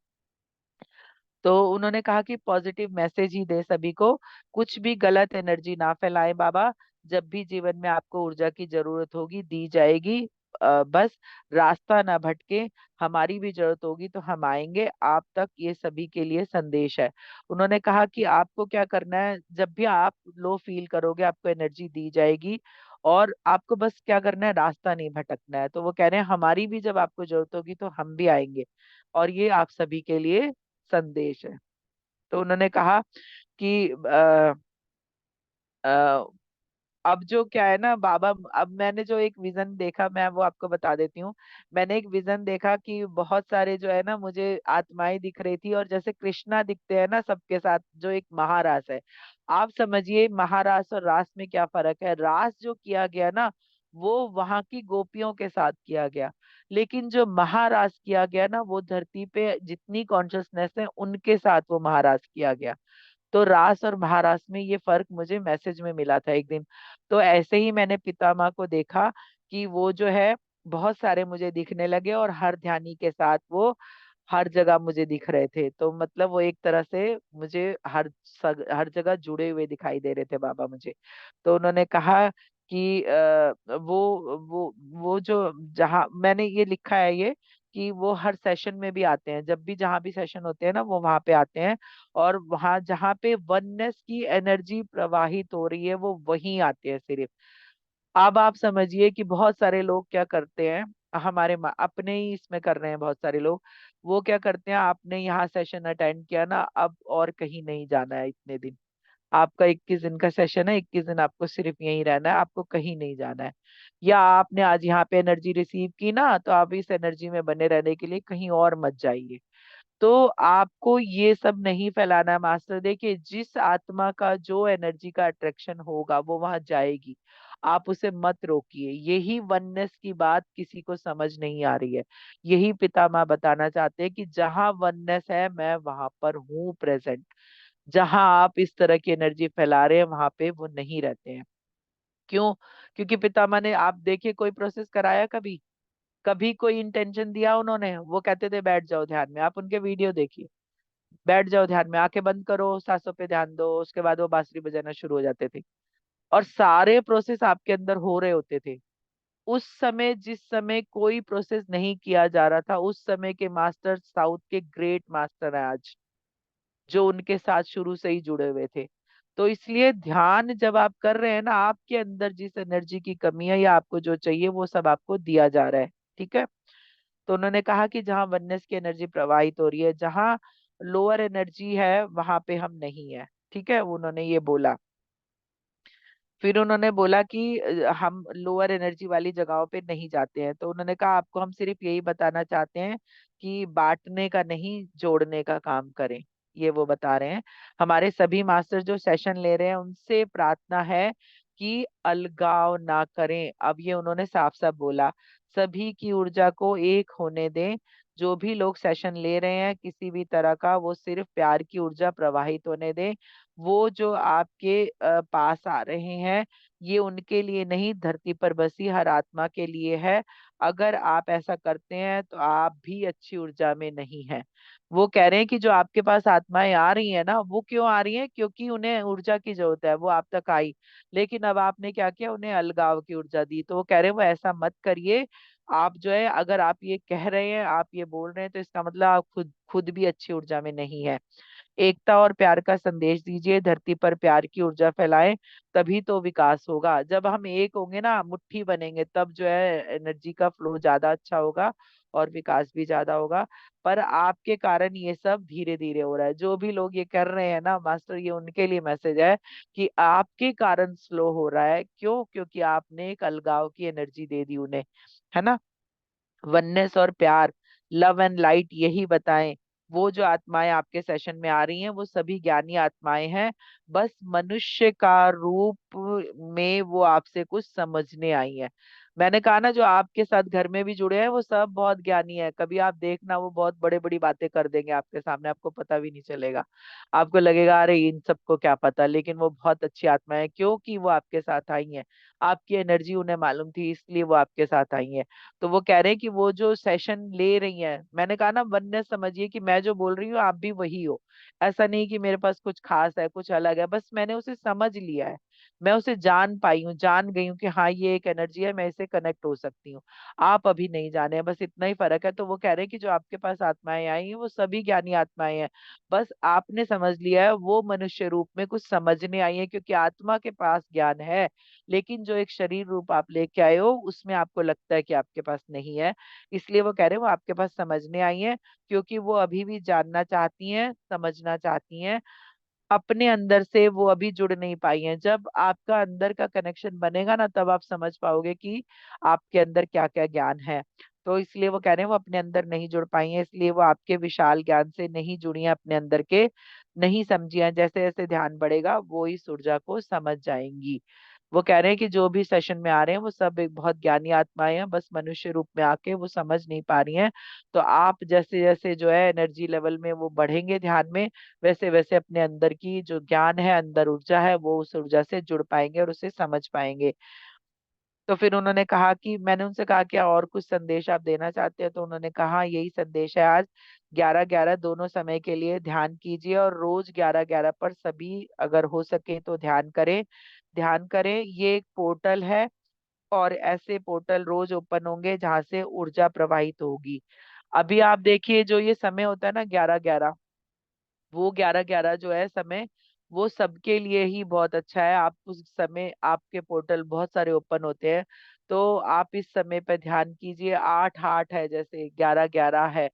तो उन्होंने कहा कि पॉजिटिव मैसेज ही दे सभी को, कुछ भी गलत एनर्जी ना फैलाए बाबा। जब भी जीवन में आपको ऊर्जा की जरूरत होगी दी जाएगी। बस रास्ता ना भटके, हमारी भी जरूरत होगी तो हम आएंगे आप तक, ये सभी के लिए संदेश है। उन्होंने कहा कि आपको क्या करना है, जब भी आप लो फील करोगे आपको एनर्जी दी जाएगी, और आपको बस क्या करना है, रास्ता नहीं भटकना है। तो वो कह रहे हैं हमारी भी जब आपको जरूरत होगी तो हम भी आएंगे, और ये आप सभी के लिए संदेश है। तो उन्होंने कहा कि अ, अब जो क्या है ना बाबा, अब मैंने जो एक विजन देखा मैं वो आपको बता देती हूँ। मैंने एक विजन देखा कि बहुत सारे जो है ना मुझे आत्माएं दिख रही थी, और जैसे कृष्णा दिखते हैं ना सबके साथ, जो एक महारास है। आप समझिए महारास और रास में क्या फर्क है। रास जो किया गया ना वो वहां की गोपियों के साथ किया गया, लेकिन जो महारास किया गया ना वो धरती पे जितनी कॉन्शियसनेस है उनके साथ वो महारास किया गया। तो रास और महारास में ये फर्क मुझे मैसेज में मिला था एक दिन। तो ऐसे ही मैंने पितामह को देखा कि वो जो है बहुत सारे मुझे दिखने लगे, और हर ध्यानी के साथ वो हर जगह मुझे दिख रहे थे। तो मतलब वो एक तरह से मुझे हर जगह जुड़े हुए दिखाई दे रहे थे बाबा मुझे। तो उन्होंने कहा कि वो जो जहाँ मैंने ये लिखा है ये, कि वो हर सेशन में भी आते हैं, जब भी जहाँ भी सेशन होते हैं ना वो वहां पे आते हैं, और वहां जहाँ पे वननेस की एनर्जी प्रवाहित हो रही है वो वहीं आते हैं सिर्फ। अब आप समझिए कि बहुत सारे लोग क्या करते हैं, हमारे अपने ही इसमें कर रहे हैं बहुत सारे लोग। वो क्या करते हैं, आपने यहाँ सेशन अटेंड किया ना, अब और कहीं नहीं जाना है इतने दिन। आपका 21 दिन का सेशन है, 21 दिन आपको सिर्फ यहीं रहना है, आपको कहीं नहीं जाना है। या आपने आज यहाँ पे एनर्जी रिसीव की ना, तो आप इस एनर्जी में बने रहने के लिए कहीं और मत जाइए। तो आपको ये सब नहीं फैलाना है मास्टर। देखिए जिस आत्मा का जो एनर्जी का अट्रैक्शन होगा वो वहां जाएगी, आप उसे मत रोकिए। यही वननेस की बात किसी को समझ नहीं आ रही है। यही पितामह बताना चाहते हैं कि जहां वननेस है मैं वहां पर हूँ प्रेजेंट। जहां आप इस तरह की एनर्जी फैला रहे हैं वहां पे वो नहीं रहते हैं। क्यों? क्योंकि पितामह ने, आप देखिए, कोई प्रोसेस कराया कभी? कभी कोई इंटेंशन दिया उन्होंने? वो कहते थे बैठ जाओ ध्यान में, आप उनके वीडियो देखिए। बैठ जाओ ध्यान में, आंखें बंद करो, सांसों पे ध्यान दो, उसके बाद वो बांसुरी बजाना शुरू हो जाते थे। और सारे प्रोसेस आपके अंदर हो रहे होते थे। उस समय जिस समय कोई प्रोसेस नहीं किया जा रहा था, उस समय के मास्टर साउथ के ग्रेट मास्टर हैं आज, जो उनके साथ शुरू से ही जुड़े हुए थे। तो इसलिए ध्यान जब आप कर रहे हैं ना, आपके अंदर जिस एनर्जी की कमी है या आपको जो चाहिए वो सब आपको दिया जा रहा है, ठीक है। तो उन्होंने कहा कि जहाँ वननेस की एनर्जी प्रवाहित हो रही है, जहाँ लोअर एनर्जी है वहां पे हम नहीं है, ठीक है, उन्होंने ये बोला। फिर उन्होंने बोला कि हम लोअर एनर्जी वाली जगहों पे नहीं जाते हैं। तो उन्होंने कहा आपको हम सिर्फ यही बताना चाहते हैं कि बांटने का नहीं, जोड़ने का काम करें। ये वो बता रहे हैं। हमारे सभी मास्टर जो सेशन ले रहे हैं उनसे प्रार्थना है कि अलगाव ना करें। अब ये उन्होंने साफ साफ बोला, सभी की ऊर्जा को एक होने दें। जो भी लोग सेशन ले रहे हैं किसी भी तरह का, वो सिर्फ प्यार की ऊर्जा प्रवाहित होने दें। वो जो आपके पास आ रहे हैं, ये उनके लिए नहीं, धरती पर बसी हर आत्मा के लिए है। अगर आप ऐसा करते हैं तो आप भी अच्छी ऊर्जा में नहीं हैं। वो कह रहे हैं कि जो आपके पास आत्माएं आ रही हैं ना, वो क्यों आ रही हैं? क्योंकि उन्हें ऊर्जा की जरूरत है, वो आप तक आई। लेकिन अब आपने क्या किया, उन्हें अलगाव की ऊर्जा दी। तो वो कह रहे हैं वो ऐसा मत करिए। आप जो है, अगर आप ये कह रहे हैं, आप ये बोल रहे हैं, तो इसका मतलब आप खुद खुद भी अच्छी ऊर्जा में नहीं है। एकता और प्यार का संदेश दीजिए, धरती पर प्यार की ऊर्जा फैलाएं। तभी तो विकास होगा। जब हम एक होंगे ना, मुट्ठी बनेंगे, तब जो है एनर्जी का फ्लो ज्यादा अच्छा होगा और विकास भी ज्यादा होगा। पर आपके कारण ये सब धीरे धीरे हो रहा है। जो भी लोग ये कर रहे हैं ना मास्टर, ये उनके लिए मैसेज है कि आपके कारण स्लो हो रहा है। क्यों? क्योंकि आपने एक अलगाव की एनर्जी दे दी उन्हें, है ना। वननेस और प्यार, लव एंड लाइट, यही बताएं। वो जो आत्माएं आपके सेशन में आ रही हैं वो सभी ज्ञानी आत्माएं हैं। बस मनुष्य का रूप में वो आपसे कुछ समझने आई हैं। मैंने कहा ना, जो आपके साथ घर में भी जुड़े हैं वो सब बहुत ज्ञानी है। कभी आप देखना, वो बहुत बड़े बड़ी बातें कर देंगे आपके सामने, आपको पता भी नहीं चलेगा। आपको लगेगा अरे इन सबको क्या पता, लेकिन वो बहुत अच्छी आत्मा है, क्योंकि वो आपके साथ आई हैं। आपकी एनर्जी उन्हें मालूम थी, इसलिए वो आपके साथ आई हैं। तो वो कह रहे हैं कि वो जो सेशन ले रही हैं, मैंने कहा ना, वननेस समझिए कि मैं जो बोल रही हूँ आप भी वही हो। ऐसा नहीं कि मेरे पास कुछ खास है, कुछ अलग है, बस मैंने उसे समझ लिया है। मैं उसे जान पाई हूँ, जान गई हूँ कि हाँ ये एक एनर्जी है, मैं इससे कनेक्ट हो सकती हूँ। आप अभी नहीं जाने हैं, बस इतना ही फर्क है। तो वो कह रहे हैं कि जो आपके पास आत्माएं आई हैं वो सभी ज्ञानी आत्माएं हैं। बस आपने समझ लिया है, वो मनुष्य रूप में कुछ समझने आई है, क्योंकि आत्मा के पास ज्ञान है। लेकिन जो एक शरीर रूप आप लेके आए हो, उसमें आपको लगता है कि आपके पास नहीं है। इसलिए वो कह रहे हैं वो आपके पास समझने आई हैं, क्योंकि वो अभी भी जानना चाहती हैं, समझना चाहती हैं। अपने अंदर से वो अभी जुड़ नहीं पाई हैं। जब आपका अंदर का कनेक्शन बनेगा ना, तब आप समझ पाओगे कि आपके अंदर क्या क्या ज्ञान है। तो इसलिए वो कह रहे हैं वो अपने अंदर नहीं जुड़ पाई हैं, इसलिए वो आपके विशाल ज्ञान से नहीं जुड़ी हैं, अपने अंदर के नहीं समझी हैं। जैसे जैसे ध्यान बढ़ेगा वो इस ऊर्जा को समझ जाएंगी। वो कह रहे हैं कि जो भी सेशन में आ रहे हैं वो सब एक बहुत ज्ञानी आत्माएं हैं, बस मनुष्य रूप में आके वो समझ नहीं पा रही हैं। तो आप जैसे जैसे जो है एनर्जी लेवल में वो बढ़ेंगे ध्यान में, वैसे वैसे अपने अंदर की जो ज्ञान है, अंदर ऊर्जा है, वो उस ऊर्जा से जुड़ पाएंगे और उसे समझ पाएंगे। तो फिर उन्होंने कहा कि, मैंने उनसे कहा क्या और कुछ संदेश आप देना चाहते हैं? तो उन्होंने कहा यही संदेश है आज, 11-11 दोनों समय के लिए ध्यान कीजिए, और रोज 11-11 पर सभी अगर हो सके तो ध्यान करें। ध्यान करें, ये एक पोर्टल है, और ऐसे पोर्टल रोज ओपन होंगे जहां से ऊर्जा प्रवाहित होगी। अभी आप देखिए, जो ये समय होता है ना 11-11, वो 11-11 जो है समय, वो सबके लिए ही बहुत अच्छा है। आप उस समय आपके पोर्टल बहुत सारे ओपन होते हैं। तो आप इस समय पे ध्यान कीजिए। 8-8 है, जैसे 11-11 है,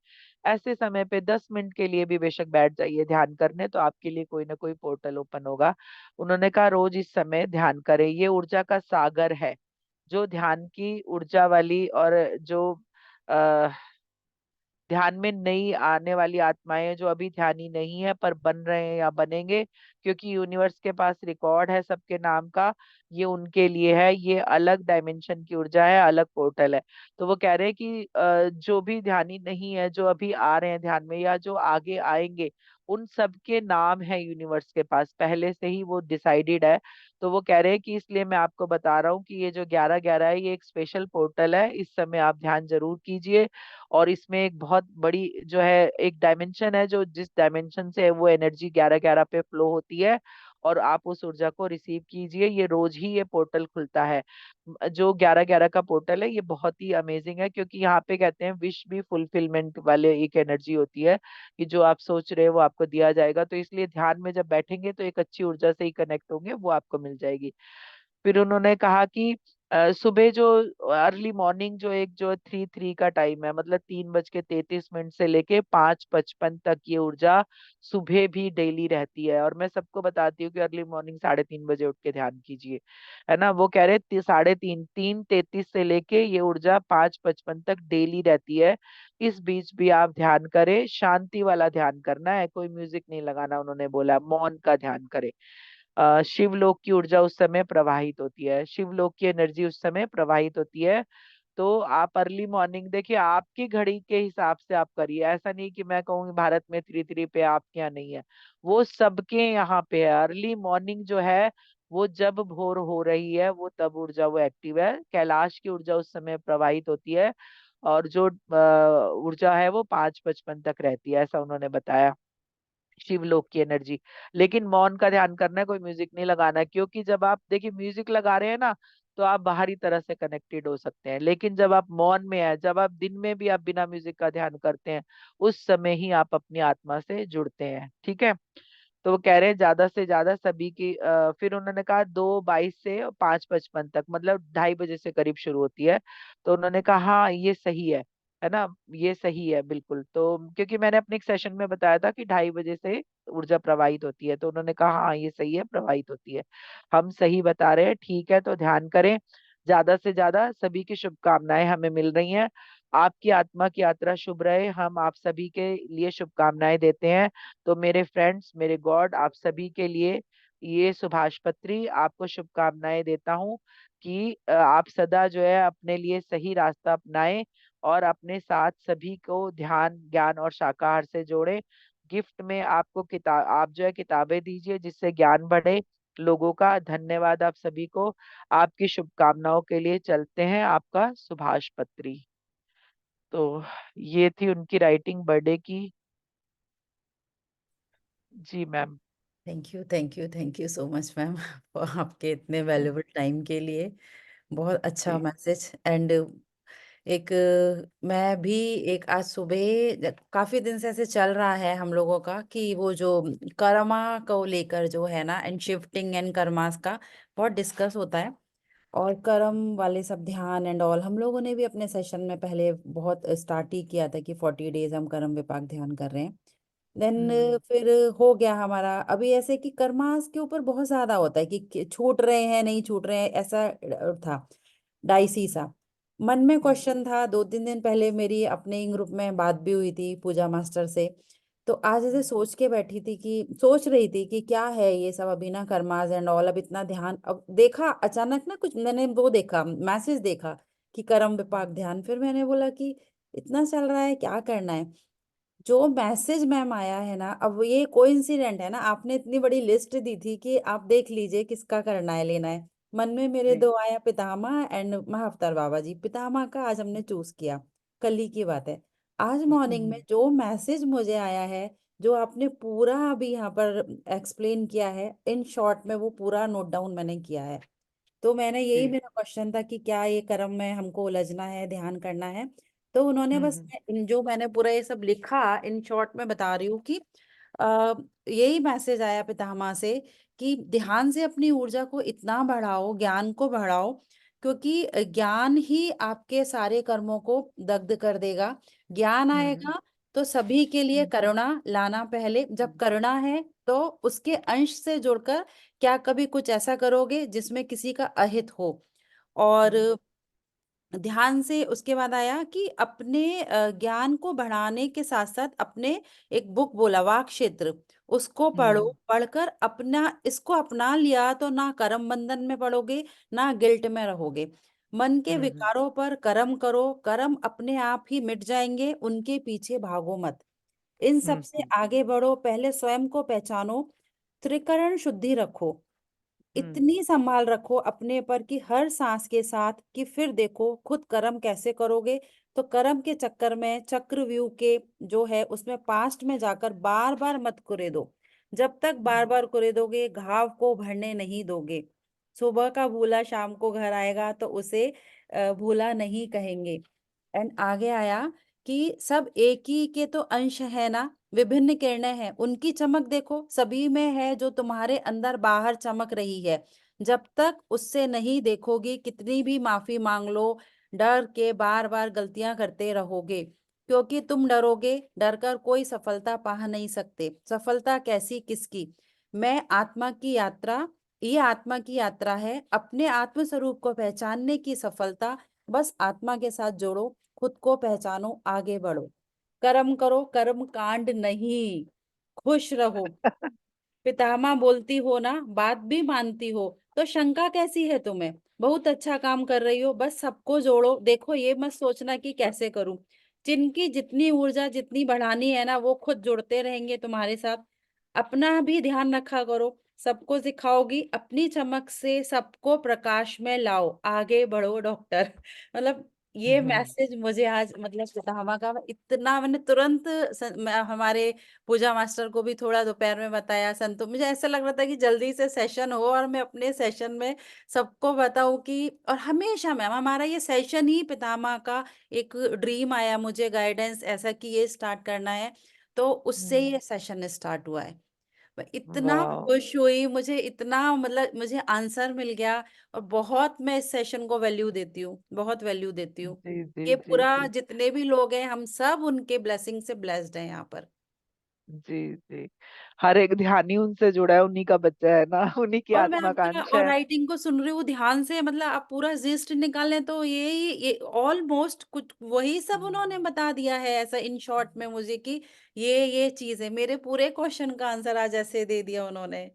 ऐसे समय पे 10 मिनट के लिए भी बेशक बैठ जाइए ध्यान करने, तो आपके लिए कोई ना कोई पोर्टल ओपन होगा। उन्होंने कहा रोज इस समय ध्यान करें। ये ऊर्जा का सागर है, जो ध्यान की ऊर्जा वाली, और जो ध्यान में नई आने वाली आत्माएं, जो अभी ध्यानी नहीं है पर बन रहे हैं या बनेंगे, क्योंकि यूनिवर्स के पास रिकॉर्ड है सबके नाम का, ये उनके लिए है। ये अलग डायमेंशन की ऊर्जा है, अलग पोर्टल है। तो वो कह रहे हैं कि जो भी ध्यानी नहीं है, जो अभी आ रहे हैं ध्यान में या जो आगे आएंगे, उन सबके नाम है यूनिवर्स के पास, पहले से ही वो डिसाइडेड है। तो वो कह रहे हैं कि इसलिए मैं आपको बता रहा हूँ कि ये जो 11-11 है, ये एक स्पेशल पोर्टल है, इस समय आप ध्यान जरूर कीजिए। और इसमें एक बहुत बड़ी जो है एक डायमेंशन है, जो जिस डायमेंशन से है वो एनर्जी 11-11 पे फ्लो होती है, और आप उस ऊर्जा को रिसीव कीजिए। ये रोज ही ये पोर्टल खुलता है। जो 11-11 का पोर्टल है, ये बहुत ही अमेजिंग है, क्योंकि यहाँ पे कहते हैं विश भी फुलफिलमेंट वाले एक एनर्जी होती है, कि जो आप सोच रहे हैं वो आपको दिया जाएगा। तो इसलिए ध्यान में जब बैठेंगे तो एक अच्छी ऊर्जा से ही कनेक्ट होंगे, वो आपको मिल जाएगी। फिर उन्होंने कहा कि सुबह जो अर्ली मॉर्निंग जो एक जो 3 का टाइम है, मतलब 3:33 से लेके 5:55 तक ये ऊर्जा सुबह भी डेली रहती है। और मैं सबको बताती हूँ कि अर्ली मॉर्निंग 3:30 बजे उठ के ध्यान कीजिए, है ना। वो कह रहे 3:30, 3:33 से लेके ये ऊर्जा 5:55 तक डेली रहती है। इस बीच भी आप ध्यान करें, शांति वाला ध्यान करना है, कोई म्यूजिक नहीं लगाना। उन्होंने बोला मौन का ध्यान करें। शिवलोक की ऊर्जा उस समय प्रवाहित होती है, शिवलोक की एनर्जी उस समय प्रवाहित होती है। तो आप अर्ली मॉर्निंग देखिए, आपकी घड़ी के हिसाब से आप करिए। ऐसा नहीं कि मैं कहूँगी भारत में 3 पे, आपके यहाँ नहीं है। वो सबके यहाँ पे है। अर्ली मॉर्निंग जो है वो जब भोर हो रही है, वो तब ऊर्जा वो एक्टिव है। कैलाश की ऊर्जा उस समय प्रवाहित होती है, और जो ऊर्जा है वो 5:55 तक रहती है, ऐसा उन्होंने बताया, शिवलोक की एनर्जी। लेकिन मौन का ध्यान करना है, कोई म्यूजिक नहीं लगाना है। क्योंकि जब आप देखिए म्यूजिक लगा रहे हैं ना, तो आप बाहरी तरह से कनेक्टेड हो सकते हैं। लेकिन जब आप मौन में है, जब आप दिन में भी आप बिना म्यूजिक का ध्यान करते हैं, उस समय ही आप अपनी आत्मा से जुड़ते हैं। ठीक है। तो वो कह रहे हैं ज्यादा से ज्यादा सभी की फिर उन्होंने कहा 2:22 से 5:55 तक, मतलब 2:30 बजे से करीब शुरू होती है। तो उन्होंने कहा हाँ ये सही है ना, ये सही है बिल्कुल। तो क्योंकि मैंने अपने एक सेशन में बताया था कि 2:30 बजे से ऊर्जा प्रवाहित होती है, तो उन्होंने कहा हाँ ये सही है, प्रवाहित होती है। हम सही बता रहे हैं, ठीक है। तो ध्यान करें, ज्यादा से ज्यादा सभी की शुभकामनाएं हमें मिल रही हैं। आपकी आत्मा की यात्रा शुभ रहे, हम आप सभी के लिए शुभकामनाएं देते हैं। तो मेरे फ्रेंड्स, मेरे गॉड, आप सभी के लिए ये सुभाष पत्री आपको शुभकामनाएं देता हूँ कि आप सदा जो है अपने लिए सही रास्ता अपनाएं, और अपने साथ सभी को ध्यान, ज्ञान और शाकाहार से जोड़ें। गिफ्ट में आपको किताब, आप जो है किताबें दीजिए जिससे ज्ञान बढ़े लोगों का। धन्यवाद आप सभी को। आपकी शुभकामनाओं के लिए चलते हैं, आपका सुभाष पत्री। तो ये थी उनकी राइटिंग बर्थडे की। जी ma'am.
Thank you, thank you, thank you so much ma'am for आपके इतने वैल्यूबल टाइम के लिए। बहुत अच्छा
जी
मैसेज। एंड एक मैं भी एक आज सुबह काफी दिन से ऐसे चल रहा है हम लोगों का कि वो जो कर्मा को लेकर जो है ना, एंड शिफ्टिंग एंड कर्मास का बहुत डिस्कस होता है। और कर्म वाले सब ध्यान एंड ऑल हम लोगों ने भी अपने सेशन में पहले बहुत स्टार्ट ही किया था कि 40 डेज हम कर्म विपाक ध्यान कर रहे हैं। देन
हम्म
फिर हो गया हमारा। अभी ऐसे कि कर्मास के ऊपर बहुत ज्यादा होता है कि छूट रहे हैं नहीं छूट रहे हैं, ऐसा था डाइसी सा। मन में
हम्म
क्वेश्चन था। 2-3 दिन पहले मेरी अपने ही ग्रुप में बात भी हुई थी पूजा मास्टर से। तो आज ऐसे सोच के बैठी थी कि सोच रही थी कि क्या है ये सब अभी ना, कर्मास एंड ऑल। अब इतना ध्यान, अब देखा अचानक ना कुछ मैंने वो देखा, मैसेज देखा कि कर्म विपाक ध्यान। फिर मैंने बोला कि इतना चल रहा है, क्या करना है। जो मैसेज मैम आया है ना, अब ये कोइंसिडेंट है ना, आपने इतनी बड़ी लिस्ट दी थी कि आप देख लीजिए किसका करना है, लेना है। मन में मेरे
जी
दो आया, पितामह एंड महाअवतार बाबा जी। पितामह का आज हमने चूज किया, कल ही की बात है। आज मॉर्निंग में
हम्म
जो मैसेज मुझे आया है, जो आपने पूरा अभी यहाँ पर एक्सप्लेन किया है इन शॉर्ट में, वो पूरा नोट डाउन मैंने किया है। तो मैंने यही,
जी
मेरा क्वेश्चन था कि क्या ये कर्म में हमको उलझना है, ध्यान करना है। तो उन्होंने बस
हम्म
जो मैंने पूरा ये सब लिखा इन शॉर्ट में बता रही हूँ कि आ, यही मैसेज आया पितामह से कि ध्यान से अपनी ऊर्जा को इतना बढ़ाओ, ज्ञान को बढ़ाओ। क्योंकि ज्ञान ही आपके सारे कर्मों को दग्ध कर देगा। ज्ञान
हम्म
आएगा तो सभी के लिए
हम्म
करुणा लाना। पहले जब करुणा है तो उसके अंश से जुड़कर क्या कभी कुछ ऐसा करोगे जिसमें किसी का अहित हो। और
हम्म
ध्यान से उसके बाद आया कि अपने ज्ञान को बढ़ाने के साथ साथ अपने, एक बुक बोला वाक क्षेत्र, उसको पढ़ो।
हम्म
पढ़कर अपना इसको अपना लिया तो ना कर्म बंधन में पड़ोगे, ना गिल्ट में रहोगे। मन के
हम्म
विकारों पर कर्म करो, कर्म अपने आप ही मिट जाएंगे, उनके पीछे भागो मत। इन सब
हम्म
से आगे बढ़ो, पहले स्वयं को पहचानो, त्रिकरण शुद्धि रखो।
हम्म
इतनी संभाल रखो अपने पर कि हर सांस के साथ, कि फिर देखो खुद कर्म कैसे करोगे। तो कर्म के चक्कर में चक्रव्यूह के जो है उसमें पास्ट में जाकर बार बार मत कुरेदो। जब तक बार बार कुरेदोगे घाव को भरने नहीं दोगे। सुबह का भूला शाम को घर आएगा तो उसे भूला नहीं कहेंगे। एंड आगे आया कि सब एक ही के तो अंश है ना, विभिन्न किरणें हैं, उनकी चमक देखो सभी में है, जो तुम्हारे अंदर बाहर चमक रही है। जब तक उससे नहीं देखोगी, कितनी भी माफी मांग लो, डर के बार बार गलतियां करते रहोगे, क्योंकि तुम डरोगे, डर कर कोई सफलता पा नहीं सकते। सफलता कैसी किसकी? मैं आत्मा की यात्रा, ये आत्मा की यात्रा है, अपने आत्म स्वरूप को पहचानने की सफलता। बस आत्मा के साथ जोड़ो, खुद को पहचानो, आगे बढ़ो। कर्म करो, कर्म कांड नहीं। खुश रहो। पितामह बोलती हो ना, बात भी मानती हो, तो शंका कैसी है तुम्हें? बहुत अच्छा काम कर रही हो, बस सबको जोड़ो। देखो, ये मत सोचना कि कैसे करूं। जिनकी जितनी ऊर्जा जितनी बढ़ानी है ना, वो खुद जुड़ते रहेंगे तुम्हारे साथ। अपना भी ध्यान रखा करो। सबको सिखाओगी, अपनी चमक से सबको प्रकाश में लाओ, आगे बढ़ो डॉक्टर। मतलब ये
हम्म।
मैसेज मुझे आज, मतलब पितामह का इतना, मैंने तुरंत हमारे पूजा मास्टर को भी थोड़ा दोपहर में बताया, संतो, मुझे ऐसा लग रहा था कि जल्दी से सेशन हो और मैं अपने सेशन में सबको बताऊं कि, और हमेशा मैम हमारा ये सेशन ही पितामह का एक ड्रीम आया मुझे, गाइडेंस ऐसा कि ये स्टार्ट करना है, तो उससे ही
हम्म।
ये सेशन स्टार्ट हुआ है। मैं इतना
वाह।
खुश हुई, मुझे इतना, मतलब मुझे आंसर मिल गया। और बहुत मैं इस सेशन को वैल्यू देती हूँ, बहुत वैल्यू देती हूँ।
जी जी
ये
जी
पूरा
जी
जितने भी लोग हैं, हम सब उनके ब्लेसिंग से ब्लेस्ड हैं यहाँ पर।
जी जी। हर एक ध्यानी उनसे जुड़ा है, उन्हीं का बच्चा है ना, उन्हीं की
और मैं
आत्मा का
आपका
अंश
और
है।
राइटिंग को सुन रही हूँ ध्यान से, मतलब आप पूरा जिस्ट निकालें तो ये ऑलमोस्ट कुछ वही सब उन्होंने
हम्म।
बता दिया है, ऐसा इन शॉर्ट में मुझे, कि ये चीज है। मेरे पूरे क्वेश्चन का आंसर आज ऐसे दे दिया उन्होंने।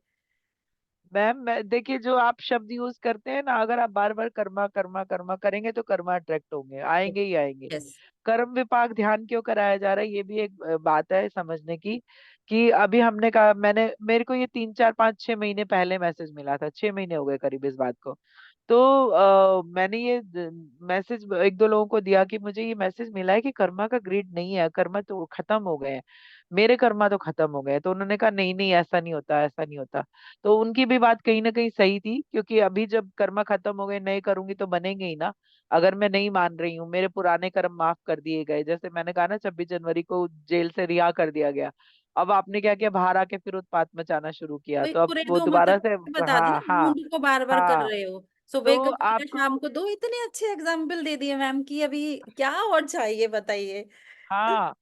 मैम, मैं देखिए, जो आप शब्द यूज करते हैं ना, अगर आप बार बार कर्मा कर्मा कर्मा करेंगे तो कर्मा अट्रैक्ट होंगे, आएंगे ही आएंगे।
यस।
कर्म विपाक ध्यान क्यों कराया जा रहा है, ये भी एक बात है समझने की। कि अभी हमने कहा, मेरे को ये 3 4 5 6 महीने पहले मैसेज मिला था, 6 महीने हो गए करीब इस बात को। तो मैंने ये मैसेज एक दो लोगों को दिया कि मुझे ये मैसेज मिला है कि कर्मा का ग्रिड नहीं है, कर्मा तो खत्म हो गए हैं, मेरे कर्मा तो खत्म हो गए। तो उन्होंने कहा नहीं नहीं, ऐसा नहीं होता, ऐसा नहीं होता। तो उनकी भी बात कहीं ना कहीं सही थी, क्योंकि अभी जब कर्मा खत्म हो गए, नए करूंगी तो बनेंगे ही ना। अगर मैं नहीं मान रही हूँ, मेरे पुराने कर्म माफ कर दिए गए, जैसे मैंने कहा ना, 26 जनवरी को जेल से रिहा कर दिया गया। अब आपने क्या किया, बाहर आके फिर उत्पात मचाना शुरू किया,
कोई
तो अब
पूरे
वो
दो मत
दोबारा से।
बता दिए
हाँ
ना,
हाँ
उनको बार बार कर
हाँ।
रहे हो। सुबह
तो
का बोला, शाम
आपको,
को दो, इतने अच्छे एग्जाम्पल दे दिए मैम की, अभी क्या और चाहिए बताइए।
हाँ,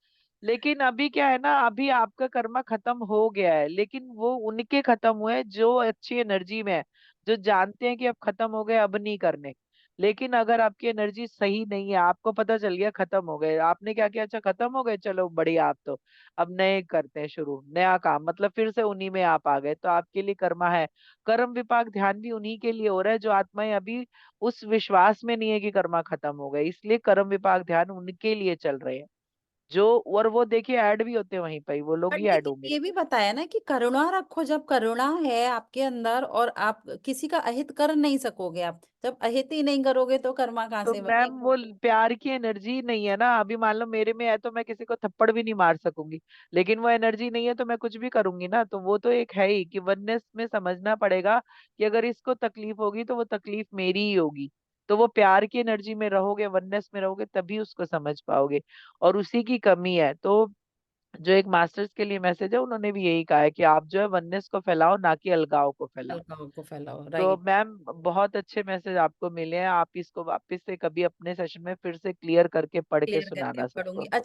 लेकिन अभी क्या है ना, अभी आपका कर्मा खत्म हो गया है, लेकिन वो उनके खत्म हुए हैं जो अच्छी एनर्जी में है, जो जानते हैं कि अब खत्म हो गए, अब नहीं करने। लेकिन अगर आपकी एनर्जी सही नहीं है, आपको पता चल गया खत्म हो गए, आपने क्या किया, अच्छा खत्म हो गए, चलो बढ़िया, आप तो अब नए करते हैं शुरू, नया काम, मतलब फिर से उन्हीं में आप आ गए, तो आपके लिए कर्मा है। कर्म विपाक ध्यान भी उन्हीं के लिए हो रहा है जो आत्माएं अभी उस विश्वास में नहीं है कि कर्मा खत्म हो गए, इसलिए कर्म विपाक ध्यान उनके लिए चल रहे हैं। जो, और वो देखिए ऐड भी होते हैं वहीं पे ही, वो लोग
बट
ही ऐड
लेकिन
होंगे।
ये भी बताया ना कि करुणा रखो, जब करुणा है आपके अंदर और आप किसी का अहित कर नहीं सकोगे, आप जब अहित ही नहीं करोगे तो कर्मा कहाँ
तो
से
मैम,
बनेगा?
वो प्यार की एनर्जी नहीं है ना, अभी मान लो मेरे में है तो मैं किसी को थप्पड़ भी नहीं मार सकूंगी, लेकिन वो एनर्जी नहीं है तो मैं कुछ भी करूंगी ना, तो वो तो एक है ही कि वननेस में समझना पड़ेगा कि अगर इसको तकलीफ होगी तो वो तकलीफ मेरी ही होगी। तो वो प्यार की एनर्जी में रहोगे, वननेस में रहोगे, तभी उसको समझ पाओगे। और उसी की कमी है। तो जो एक मास्टर्स के लिए मैसेज है, उन्होंने भी यही कहा है कि आप जो है वननेस को फैलाओ, ना कि अलगाव को फैलाओ।
अलगाव को फैलाओ,
तो
राइट।
मैम, बहुत अच्छे मैसेज आपको मिले हैं, आप इसको वापस से कभी अपने सेशन में फिर से क्लियर करके पढ़ के
क्लियर करके
सुनाना
पढ़ूंगी,
सबको।
अच्छा।